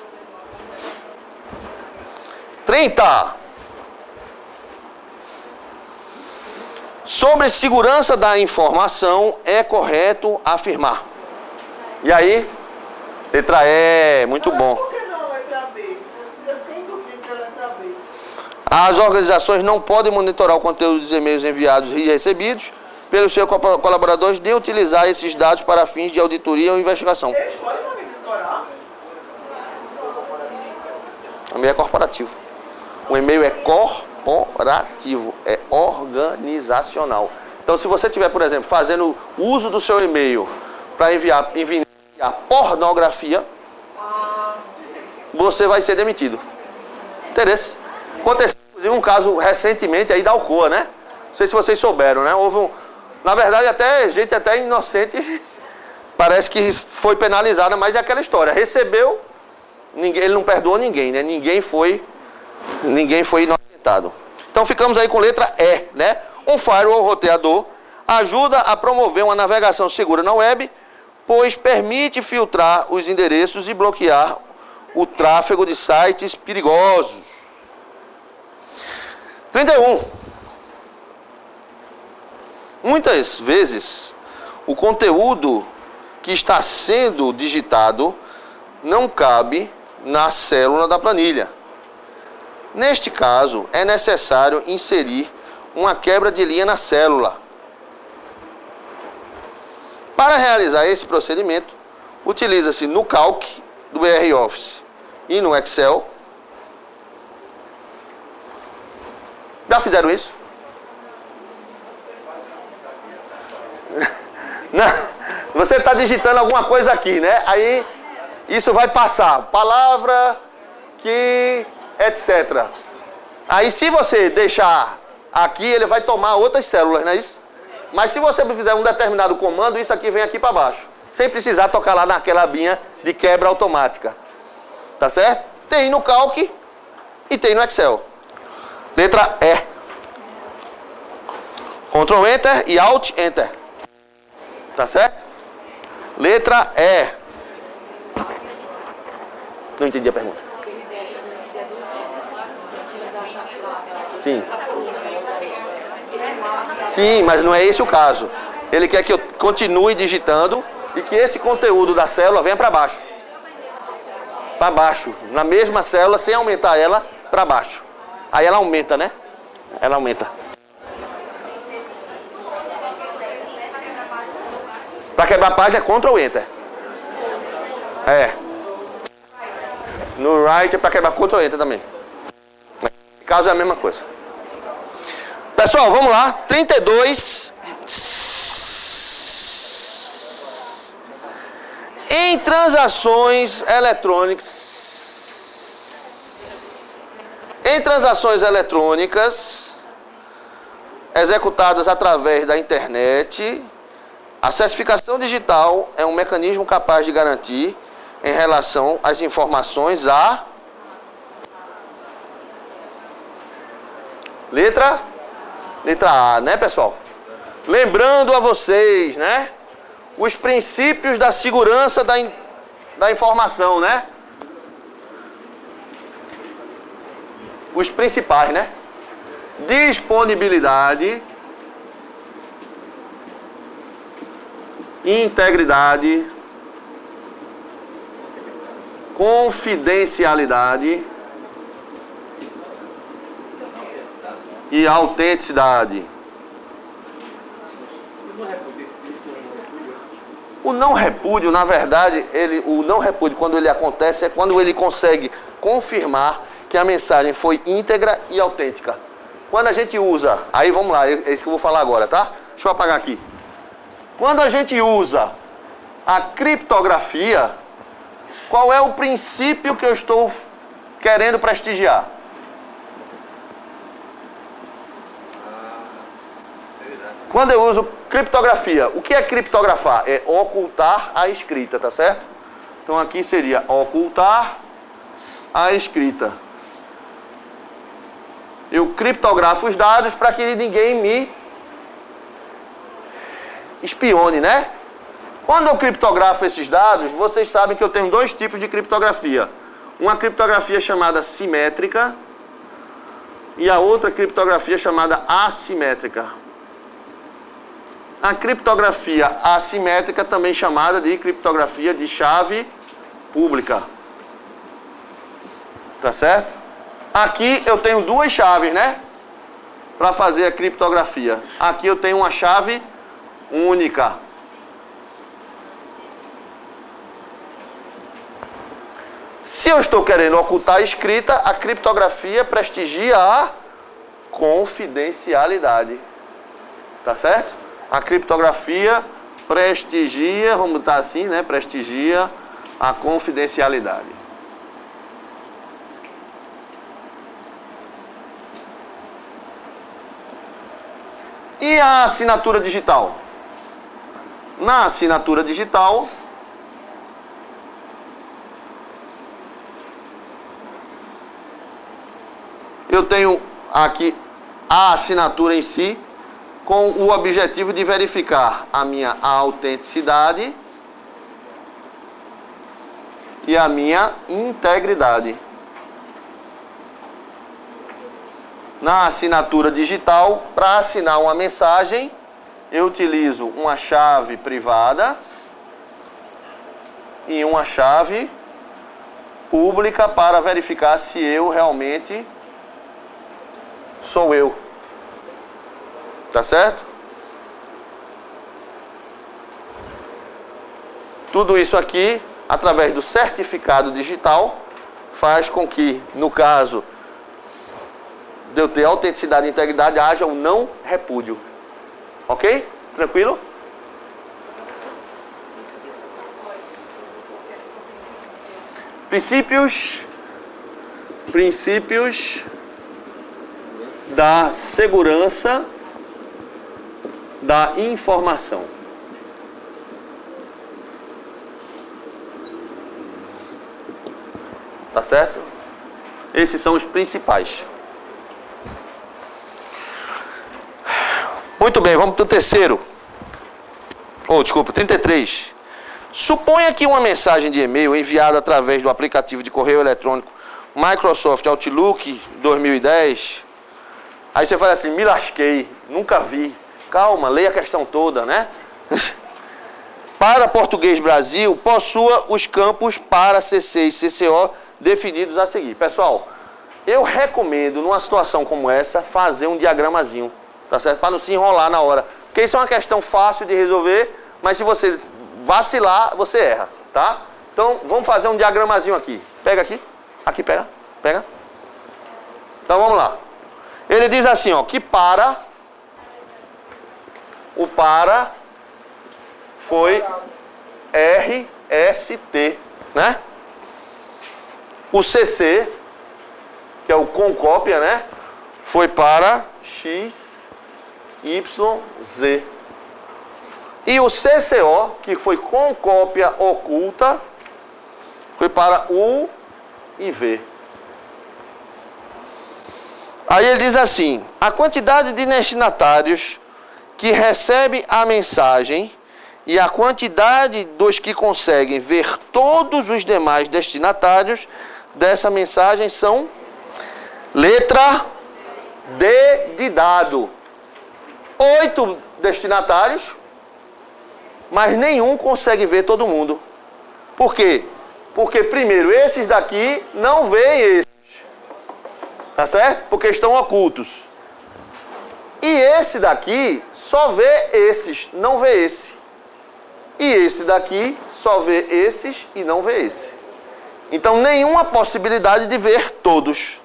30. Sobre segurança da informação, é correto afirmar. E aí? Letra E, muito bom. Por que não letra B? Eu tenho dúvida entre a letra B. As organizações não podem monitorar o conteúdo dos e-mails enviados e recebidos pelos seus colaboradores, nem utilizar esses dados para fins de auditoria ou investigação. Eles podem monitorar? O e-mail é corporativo. O e-mail é corporativo, é organizacional. Então, se você estiver, por exemplo, fazendo uso do seu e-mail para enviar pornografia, você vai ser demitido. Interesse? Aconteceu, inclusive, um caso recentemente aí da Alcoa, né? Não sei se vocês souberam, né? Houve na verdade, gente até inocente, parece que foi penalizada, mas é aquela história. Recebeu, ele não perdoou ninguém, né? Ninguém foi inocentado. Então ficamos aí com letra E, né? Um firewall roteador ajuda a promover uma navegação segura na web, pois permite filtrar os endereços e bloquear o tráfego de sites perigosos. 31. Muitas vezes, o conteúdo que está sendo digitado não cabe na célula da planilha. Neste caso, é necessário inserir uma quebra de linha na célula. Para realizar esse procedimento, utiliza-se no Calc do BR Office e no Excel. Já fizeram isso? Não, você está digitando alguma coisa aqui, né? Aí isso vai passar. Palavra que... etc. Aí se você deixar aqui, ele vai tomar outras células, não é isso? Mas se você fizer um determinado comando, isso aqui vem aqui para baixo. Sem precisar tocar lá naquela abinha de quebra automática. Tá certo? Tem no Calc e tem no Excel. Letra E. Ctrl Enter e Alt Enter. Tá certo? Letra E. Não entendi a pergunta. Sim. Sim, mas não é esse o caso. Ele quer que eu continue digitando e que esse conteúdo da célula venha para baixo. Para baixo. Na mesma célula, sem aumentar ela, para baixo. Aí ela aumenta, né? Ela aumenta. Para quebrar a página é Ctrl Enter. É. No Right é para quebrar Ctrl Enter também. Nesse caso é a mesma coisa. Pessoal, vamos lá. 32. Em transações eletrônicas, Em transações eletrônicas executadas através da internet, a certificação digital é um mecanismo capaz de garantir, em relação às informações, a letra A, né, pessoal? Lembrando a vocês, né, os princípios da segurança da informação, né? Os principais, né? Disponibilidade, integridade, confidencialidade e autenticidade. O não repúdio, na verdade, o não repúdio, quando ele acontece, é quando ele consegue confirmar que a mensagem foi íntegra e autêntica. Quando a gente usa, aí vamos lá, é isso que eu vou falar agora, tá? Deixa eu apagar aqui. Quando a gente usa a criptografia, qual é o princípio que eu estou querendo prestigiar? Quando eu uso criptografia, o que é criptografar? É ocultar a escrita, tá certo? Então aqui seria ocultar a escrita. Eu criptografo os dados para que ninguém me espione, né? Quando eu criptografo esses dados, vocês sabem que eu tenho dois tipos de criptografia. Uma criptografia chamada simétrica e a outra criptografia chamada assimétrica. A criptografia assimétrica, também chamada de criptografia de chave pública. Tá certo? Aqui eu tenho duas chaves, né? Para fazer a criptografia. Aqui eu tenho uma chave única. Se eu estou querendo ocultar a escrita, a criptografia prestigia a confidencialidade. Tá certo? A criptografia prestigia, vamos botar assim, né? Prestigia a confidencialidade. E a assinatura digital? Na assinatura digital, eu tenho aqui a assinatura em si, com o objetivo de verificar a minha autenticidade e a minha integridade. Na assinatura digital, para assinar uma mensagem, eu utilizo uma chave privada e uma chave pública para verificar se eu realmente sou eu. Tá certo? Tudo isso aqui, através do certificado digital, faz com que, no caso de eu ter autenticidade e integridade, haja um não repúdio. Ok? Tranquilo? Princípios da segurança da informação. Tá certo? Esses são os principais. Muito bem, vamos para o terceiro. Desculpa, 33. Suponha que uma mensagem de e-mail enviada através do aplicativo de correio eletrônico Microsoft Outlook 2010. Aí você fala assim, me lasquei, nunca vi. Calma, leia a questão toda, né? Para Português Brasil, possua os campos para CC e CCO definidos a seguir. Pessoal, eu recomendo, numa situação como essa, fazer um diagramazinho, tá certo? Para não se enrolar na hora. Porque isso é uma questão fácil de resolver, mas se você vacilar, você erra, tá? Então, vamos fazer um diagramazinho aqui. Pega aqui. Aqui, pega. Então, vamos lá. Ele diz assim, ó, que o para foi RST, né? O CC que é o concópia, né? Foi para x, y, z. E o CCO, que foi concópia oculta, foi para U e V. Aí ele diz assim: a quantidade de destinatários que recebem a mensagem e a quantidade dos que conseguem ver todos os demais destinatários dessa mensagem são letra D de dado. 8 destinatários, mas nenhum consegue ver todo mundo. Por quê? Porque primeiro, esses daqui não veem esses. Tá certo? Porque estão ocultos. E esse daqui só vê esses, não vê esse. E esse daqui só vê esses e não vê esse. Então, nenhuma possibilidade de ver todos.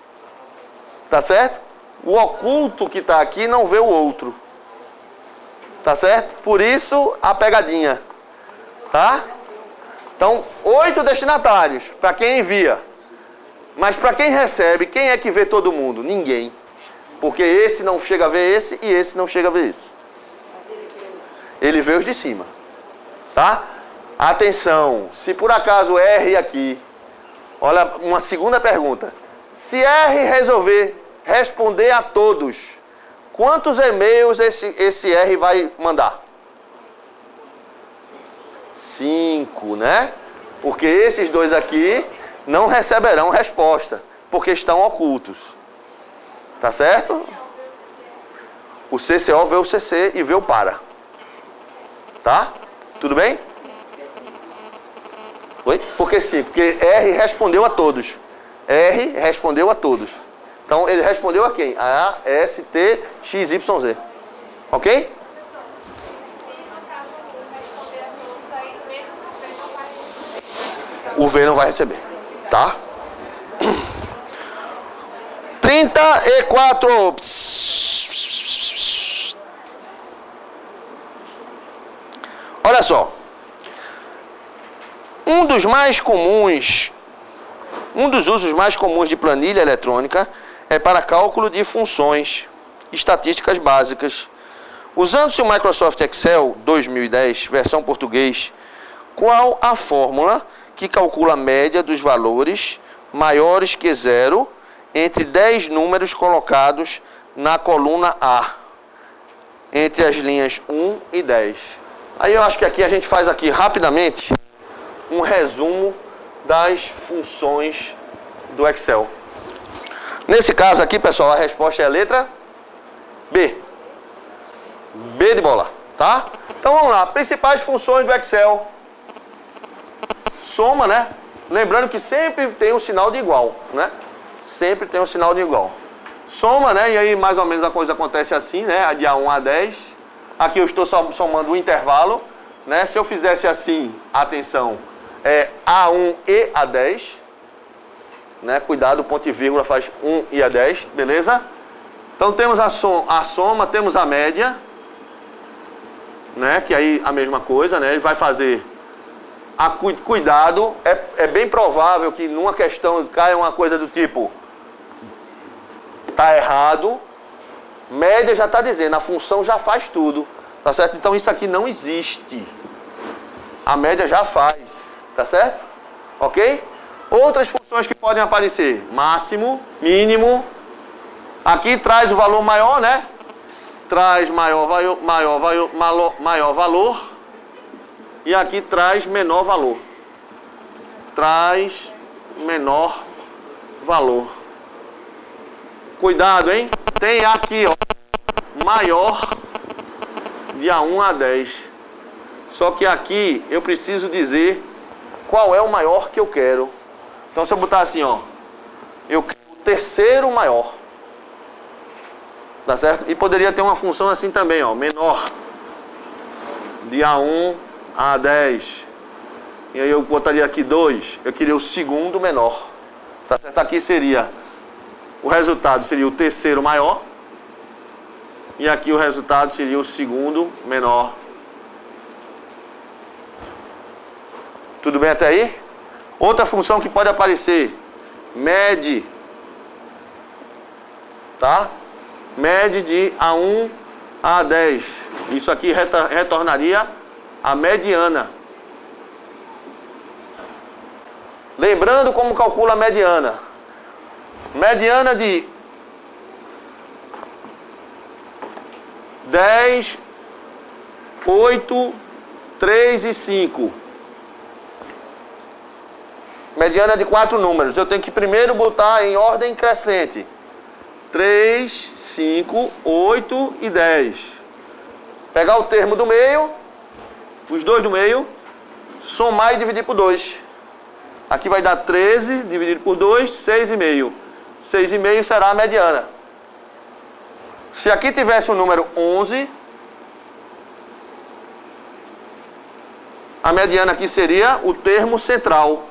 Tá certo? O oculto que está aqui não vê o outro. Tá certo? Por isso, a pegadinha. Tá? Então, 8 destinatários para quem envia. Mas para quem recebe, quem é que vê todo mundo? Ninguém. Porque esse não chega a ver esse e esse não chega a ver esse. Ele vê os de cima. Tá? Atenção, se por acaso R aqui, olha uma segunda pergunta. Se R resolver responder a todos, quantos e-mails esse R vai mandar? 5, né? Porque esses dois aqui não receberão resposta, porque estão ocultos. Tá certo? O CCO vê o CC e vê o para. Tá? Tudo bem? Oi? Por que sim? Porque R respondeu a todos. R respondeu a todos. Então, ele respondeu a quem? A, S, T, X, Y, Z. Ok? O V não vai receber. Tá? 34. Olha só. Um dos usos mais comuns de planilha eletrônica é para cálculo de funções estatísticas básicas. Usando-se o Microsoft Excel 2010, versão português, qual a fórmula que calcula a média dos valores maiores que 0 entre 10 números colocados na coluna A, entre as linhas 1 e 10. Aí eu acho que aqui a gente faz aqui rapidamente um resumo das funções do Excel. Nesse caso aqui, pessoal, a resposta é a letra B. B de bola, tá? Então vamos lá, principais funções do Excel. Soma, né? Lembrando que sempre tem um sinal de igual, né? Sempre tem um sinal de igual. Soma, né? E aí mais ou menos a coisa acontece assim, né? De A1 a 10. Aqui eu estou somando o intervalo, né? Se eu fizesse assim, atenção, é A1 e A10. Né? Cuidado, ponto e vírgula faz 1 e A10, beleza? Então temos a soma, temos a média, né? Que aí a mesma coisa, né? Ele vai fazer... Cuidado, é bem provável que numa questão caia uma coisa do tipo tá errado, média já está dizendo, a função já faz tudo, tá certo? Então isso aqui não existe, a média já faz, tá certo? Ok? Outras funções que podem aparecer, máximo, mínimo, aqui traz o valor maior, né? Traz maior valor. E aqui traz menor valor. Traz menor valor. Cuidado, hein? Tem aqui, ó, maior de A1 a 10. Só que aqui eu preciso dizer qual é o maior que eu quero. Então se eu botar assim, ó, eu quero o terceiro maior. Tá certo? E poderia ter uma função assim também, ó, menor de A1 a 10. E aí eu botaria aqui 2. Eu queria o segundo menor. Tá certo? Aqui seria... O resultado seria o terceiro maior. E aqui o resultado seria o segundo menor. Tudo bem até aí? Outra função que pode aparecer. Mede tá? Mede de A1 a A10. Isso aqui retornaria a mediana. Lembrando como calcula a mediana. Mediana de 10, 8, 3 e 5. Mediana de 4 números. Eu tenho que primeiro botar em ordem crescente. 3, 5, 8 e 10. Pegar o termo do meio, os dois do meio, somar e dividir por 2. Aqui vai dar 13, dividido por 2, 6,5. 6,5 será a mediana. Se aqui tivesse o número 11, a mediana aqui seria o termo central,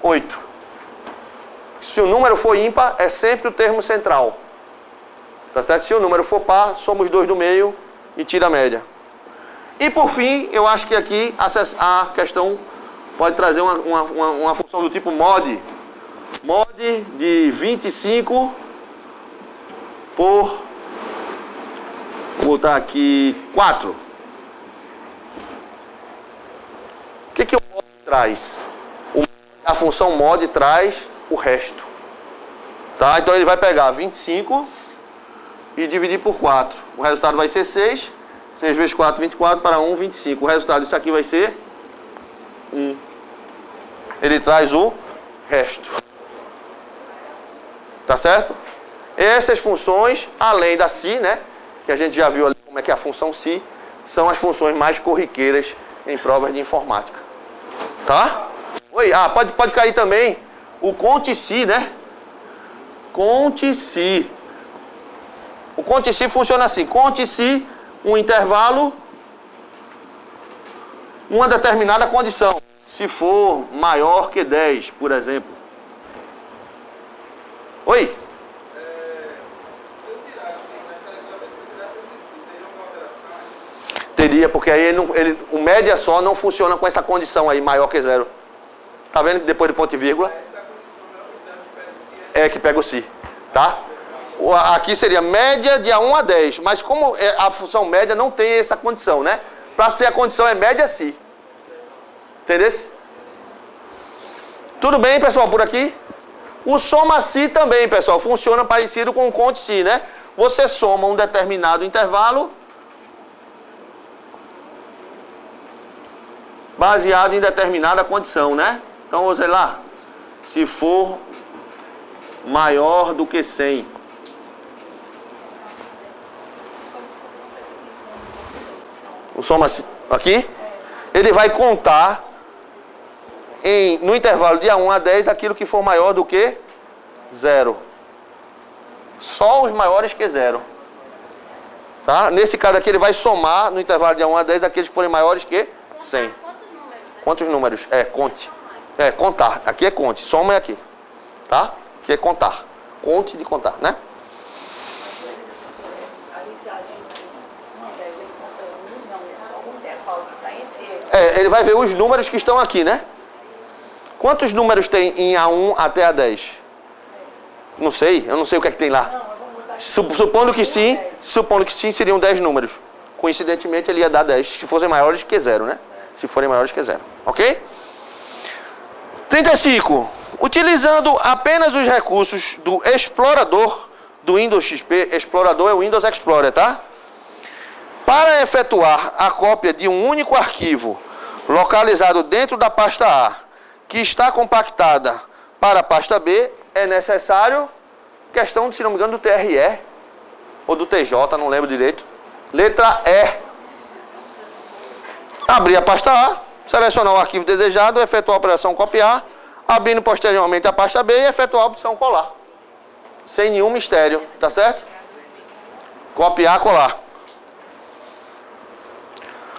8. Se o número for ímpar, é sempre o termo central. Tá certo? Se o número for par, soma os dois do meio e tira a média. E por fim, eu acho que aqui a questão pode trazer uma função do tipo mod. Mod de 25 por, vou botar aqui, 4. O que o mod traz? A função mod traz o resto. Tá? Então ele vai pegar 25 e dividir por 4. O resultado vai ser 6. 6 vezes 4, 24, para 1, 25. O resultado disso aqui vai ser 1. Ele traz o resto. Tá certo? Essas funções, além da si, né? Que a gente já viu ali como é que é a função si, são as funções mais corriqueiras em provas de informática. Tá? Oi, pode cair também o conte-si, né? Conte-si. O conte-si funciona assim. Conte-si um intervalo, uma determinada condição. Se for maior que 10, por exemplo. Oi? Teria, porque aí o média só não funciona com essa condição aí, maior que 0. Tá vendo que depois do ponto e vírgula? É que pega o si, tá? Aqui seria média de A1 a 10, mas como a função média não tem essa condição, né? Para ser a condição é média si. Entendeu? Tudo bem, pessoal, por aqui? O soma-si também, pessoal, funciona parecido com o conte-si, né? Você soma um determinado intervalo baseado em determinada condição, né? Então, sei lá, se for maior do que 100. O soma-si aqui, ele vai contar no intervalo de A1 a 10 aquilo que for maior do que 0. Só os maiores que 0. Tá? Nesse caso aqui ele vai somar no intervalo de A1 a 10 aqueles que forem maiores que 100. Quantos números? Conte. Contar. Aqui é conte. Soma é aqui. Tá? Aqui é contar. Conte de contar, né? Ele vai ver os números que estão aqui, né? Quantos números tem em A1 até A10? Não sei, eu não sei o que é que tem lá. Supondo que sim, seriam 10 números. Coincidentemente, ele ia dar 10, se fossem maiores que 0, né? Se forem maiores que 0, ok? 35. Utilizando apenas os recursos do explorador do Windows XP, explorador é o Windows Explorer, tá? Para efetuar a cópia de um único arquivo localizado dentro da pasta A, que está compactada para a pasta B, é necessário, questão, se não me engano, do TRE, ou do TJ, não lembro direito. Letra E. Abrir a pasta A, selecionar o arquivo desejado, efetuar a operação copiar, abrindo posteriormente a pasta B e efetuar a opção colar. Sem nenhum mistério, tá certo? Copiar, colar.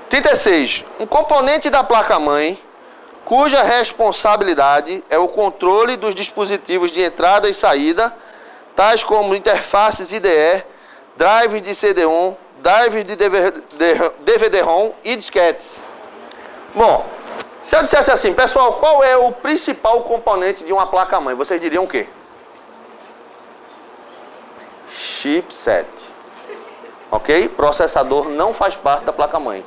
36. Um componente da placa-mãe, cuja responsabilidade é o controle dos dispositivos de entrada e saída, tais como interfaces IDE, drives de CD-ROM, drives de DVD-ROM e disquetes. Bom, se eu dissesse assim, pessoal, qual é o principal componente de uma placa-mãe? Vocês diriam o quê? chipset. Ok? Processador não faz parte da placa-mãe.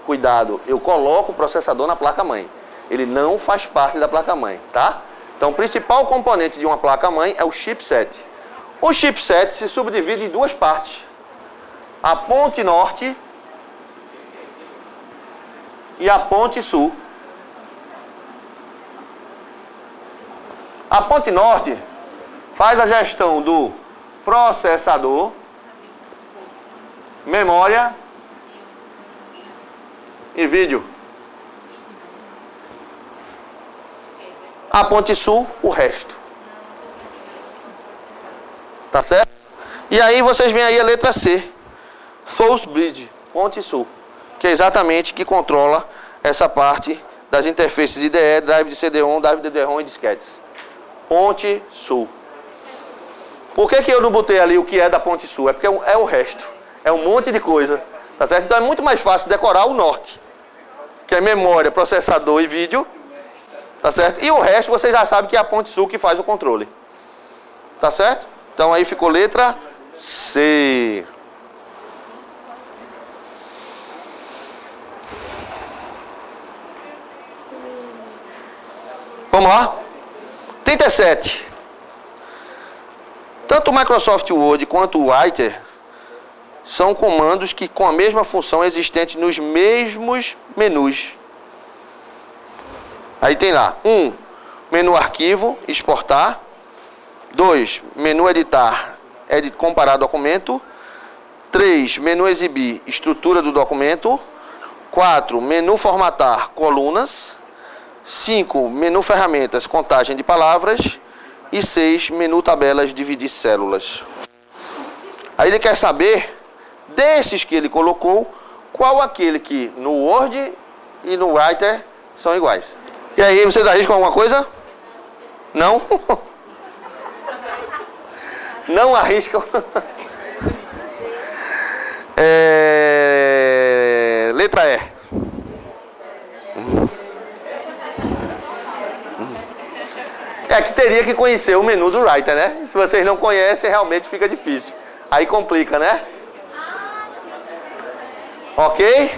Cuidado, eu coloco o processador na placa-mãe. Ele não faz parte da placa-mãe, tá? Então, o principal componente de uma placa-mãe é o chipset. O chipset se subdivide em duas partes. A ponte norte e a ponte sul. A ponte norte faz a gestão do processador, memória e vídeo. A ponte sul, o resto. Tá certo? E aí vocês veem aí a letra C. Source Bridge, ponte sul. Que é exatamente que controla essa parte das interfaces IDE, drive de CD-ROM, drive de CD-ROM e disquetes. Ponte sul. Por que eu não botei ali o que é da ponte sul? É porque é o resto. É um monte de coisa. Tá certo? Então é muito mais fácil decorar o norte, que é memória, processador e vídeo. Tá certo? E o resto vocês já sabem que é a ponte sul que faz o controle. Tá certo? Então aí ficou letra C. Vamos lá? 37. Tanto o Microsoft Word quanto o Writer são comandos que com a mesma função existente nos mesmos menus. Aí tem lá, 1, menu arquivo, exportar. 2, menu editar, comparar documento. 3, menu exibir, estrutura do documento. 4, menu formatar, colunas. 5, menu ferramentas, contagem de palavras. E 6, menu tabelas, dividir células. Aí ele quer saber, desses que ele colocou, qual aquele que no Word e no Writer são iguais. E aí, vocês arriscam alguma coisa? Não? Não arriscam? Letra E. É que teria que conhecer o menu do Writer, né? Se vocês não conhecem, realmente fica difícil. Aí complica, né? Ok?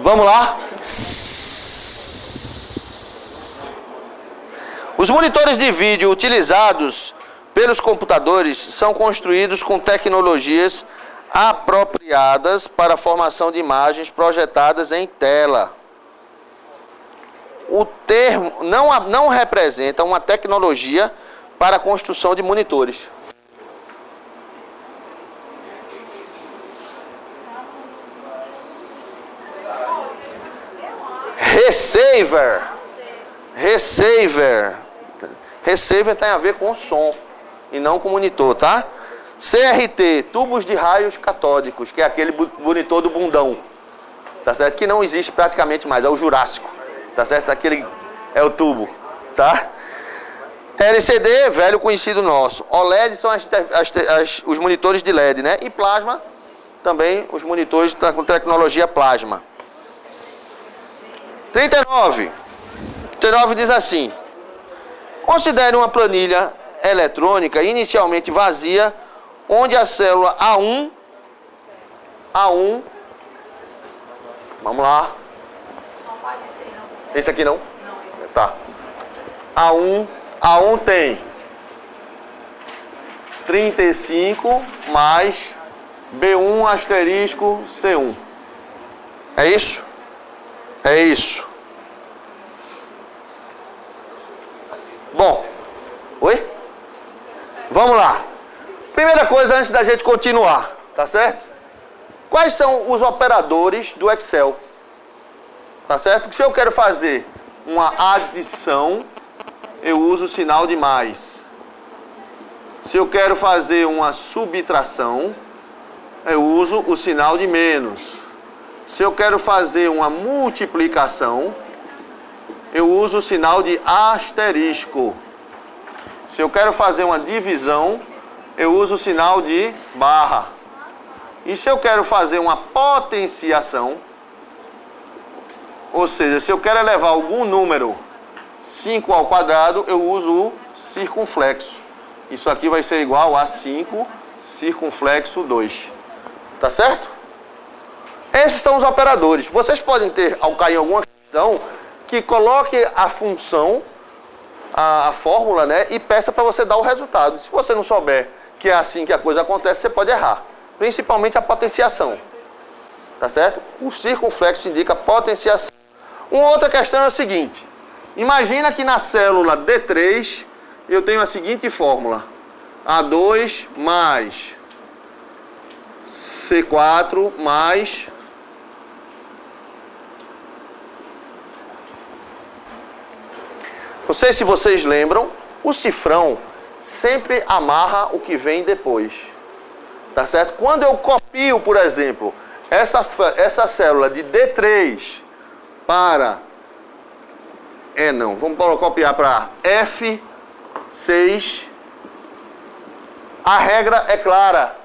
Vamos lá? Os monitores de vídeo utilizados pelos computadores são construídos com tecnologias apropriadas para a formação de imagens projetadas em tela. O termo não representa uma tecnologia para a construção de monitores. Receiver tem a ver com o som e não com o monitor, tá? CRT, tubos de raios catódicos, que é aquele monitor do bundão, tá certo? Que não existe praticamente mais, é o Jurássico, tá certo? Aquele é o tubo, tá? LCD, velho conhecido nosso. OLED são os monitores de LED, né? E plasma, também os monitores com tecnologia plasma. 39 diz assim: considere uma planilha eletrônica inicialmente vazia, onde a célula A1, vamos lá. Esse aqui não? Tá. A1 tem 35 mais B1 asterisco C1. É isso? É isso. Bom. Oi? Vamos lá. Primeira coisa antes da gente continuar, tá certo? Quais são os operadores do Excel? Tá certo? Se eu quero fazer uma adição, eu uso o sinal de mais. Se eu quero fazer uma subtração, eu uso o sinal de menos. Se eu quero fazer uma multiplicação, eu uso o sinal de asterisco. Se eu quero fazer uma divisão, eu uso o sinal de barra. E se eu quero fazer uma potenciação, Ou seja, se eu quero elevar algum número 5 ao quadrado, eu uso o circunflexo. Isso aqui vai ser igual a 5 circunflexo 2. Tá certo? Esses são os operadores. Vocês podem cair em alguma questão que coloque a função, a fórmula, né? E peça para você dar o resultado. Se você não souber que é assim que a coisa acontece, você pode errar. Principalmente a potenciação. Tá certo? O circunflexo indica potenciação. Uma outra questão é o seguinte. Imagina que na célula D3 eu tenho a seguinte fórmula. A2 mais C4 mais... Não sei se vocês lembram, o cifrão sempre amarra o que vem depois. Tá certo? Quando eu copio, por exemplo, essa célula de D3 para... vamos copiar para F6. A regra é clara.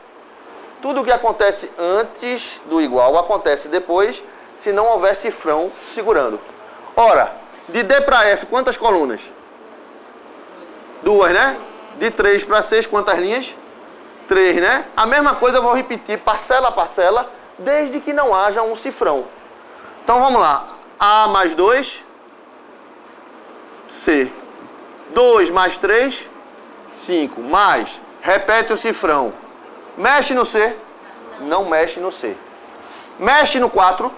Tudo que acontece antes do igual acontece depois, se não houver cifrão segurando. Ora, de D para F, quantas colunas? 2, né? De 3 para 6, quantas linhas? 3, né? A mesma coisa eu vou repetir parcela a parcela, desde que não haja um cifrão. Então vamos lá. A mais 2, C. 2 mais 3, 5. Mais, repete o cifrão. Mexe no C? Não mexe no C. Mexe no 4?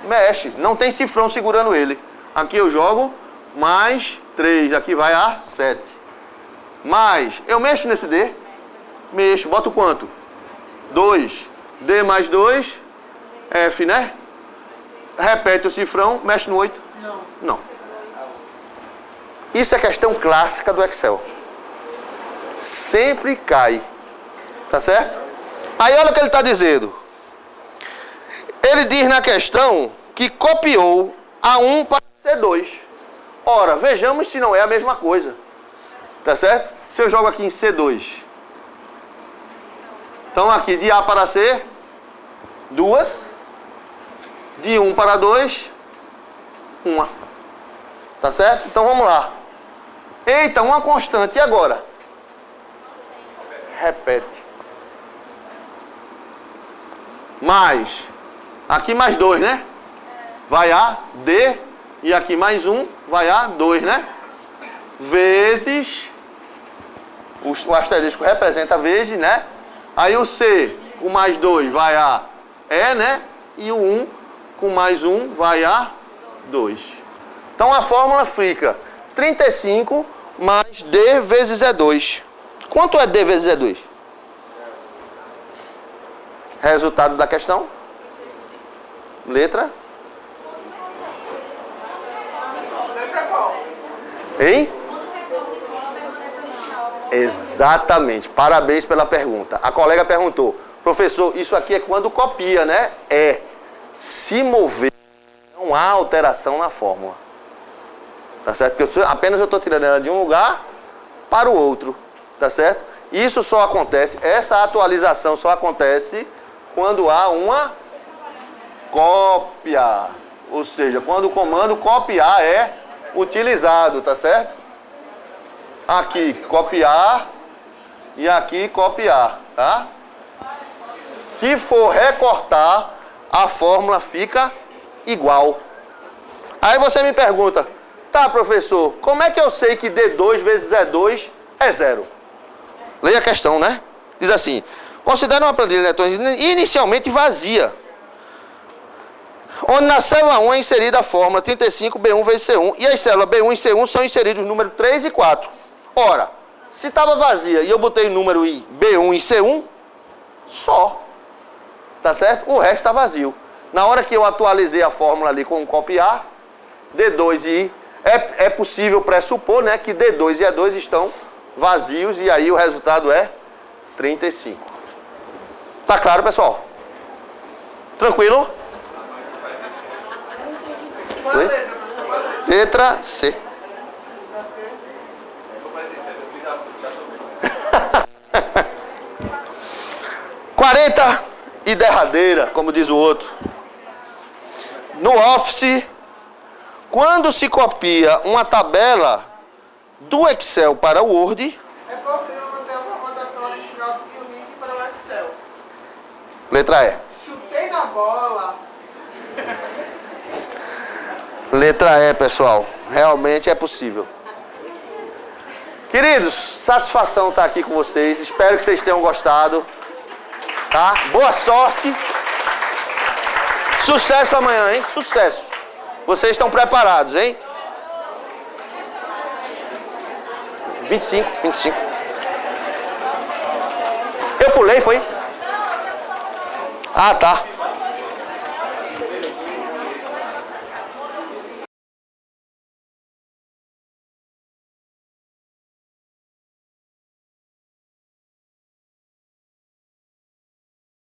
Mexe. Não tem cifrão segurando ele. Aqui eu jogo mais 3. Aqui vai a 7. Mais, eu mexo nesse D? Mexo. Boto quanto? 2. D mais 2, F, né? Repete o cifrão, mexe no 8? Não. Não. Isso é questão clássica do Excel. Sempre cai. Tá certo? Aí olha o que ele está dizendo. Ele diz na questão que copiou A1 para C2. Ora, vejamos se não é a mesma coisa. Tá certo? Se eu jogo aqui em C2. Então aqui de A para C, 2. De 1 para 2, 1. Tá certo? Então vamos lá. Eita, uma constante. E agora? Repete. Mais. Aqui mais 2, né? Vai a D. E aqui mais 1. Vai a 2, né? Vezes. O asterisco representa vezes, né? Aí o C com mais 2 vai a E, né? E o 1 com mais 1 vai a 2. Então a fórmula fica 35 mais D vezes E2. Quanto é D vezes E2? Resultado da questão? Letra? Letra qual? Hein? Exatamente. Parabéns pela pergunta. A colega perguntou, professor, isso aqui é quando copia, né? É. Se mover, não há alteração na fórmula. Tá certo? Porque apenas eu estou tirando ela de um lugar para o outro. Tá certo? Isso só acontece, essa atualização só acontece quando há uma cópia. Ou seja, quando o comando copiar é utilizado, tá certo? Aqui copiar e aqui copiar, tá? Se for recortar, a fórmula fica igual. Aí você me pergunta, tá, professor, como é que eu sei que D2 vezes E2 é 0? Leia a questão, né? Diz assim, considere uma planilha de eletrões inicialmente vazia, onde na célula 1 é inserida a fórmula 35 B1 vezes C1 e as células B1 e C1 são inseridos os números 3 e 4. Ora, se estava vazia e eu botei o número B1 e C1, só. Tá certo? O resto está vazio. Na hora que eu atualizei a fórmula ali com copiar, D2 e é possível pressupor, né, que D2 e E2 estão vazios e aí o resultado é 35. Tá claro, pessoal? Tranquilo? Qual Oi? letra, professor? Qual letra? Letra C. 40 e derradeira, como diz o outro. No Office, Quando se copia uma tabela do Excel para o Word, É possível manter a formatação original e o link para o Excel. letra E. Chutei na bola. Letra E, pessoal. Realmente é possível. Queridos, satisfação estar aqui com vocês. Espero que vocês tenham gostado. Tá? Boa sorte. Sucesso amanhã, hein? Sucesso. Vocês estão preparados, hein? 25. Eu pulei, foi? Ah, tá.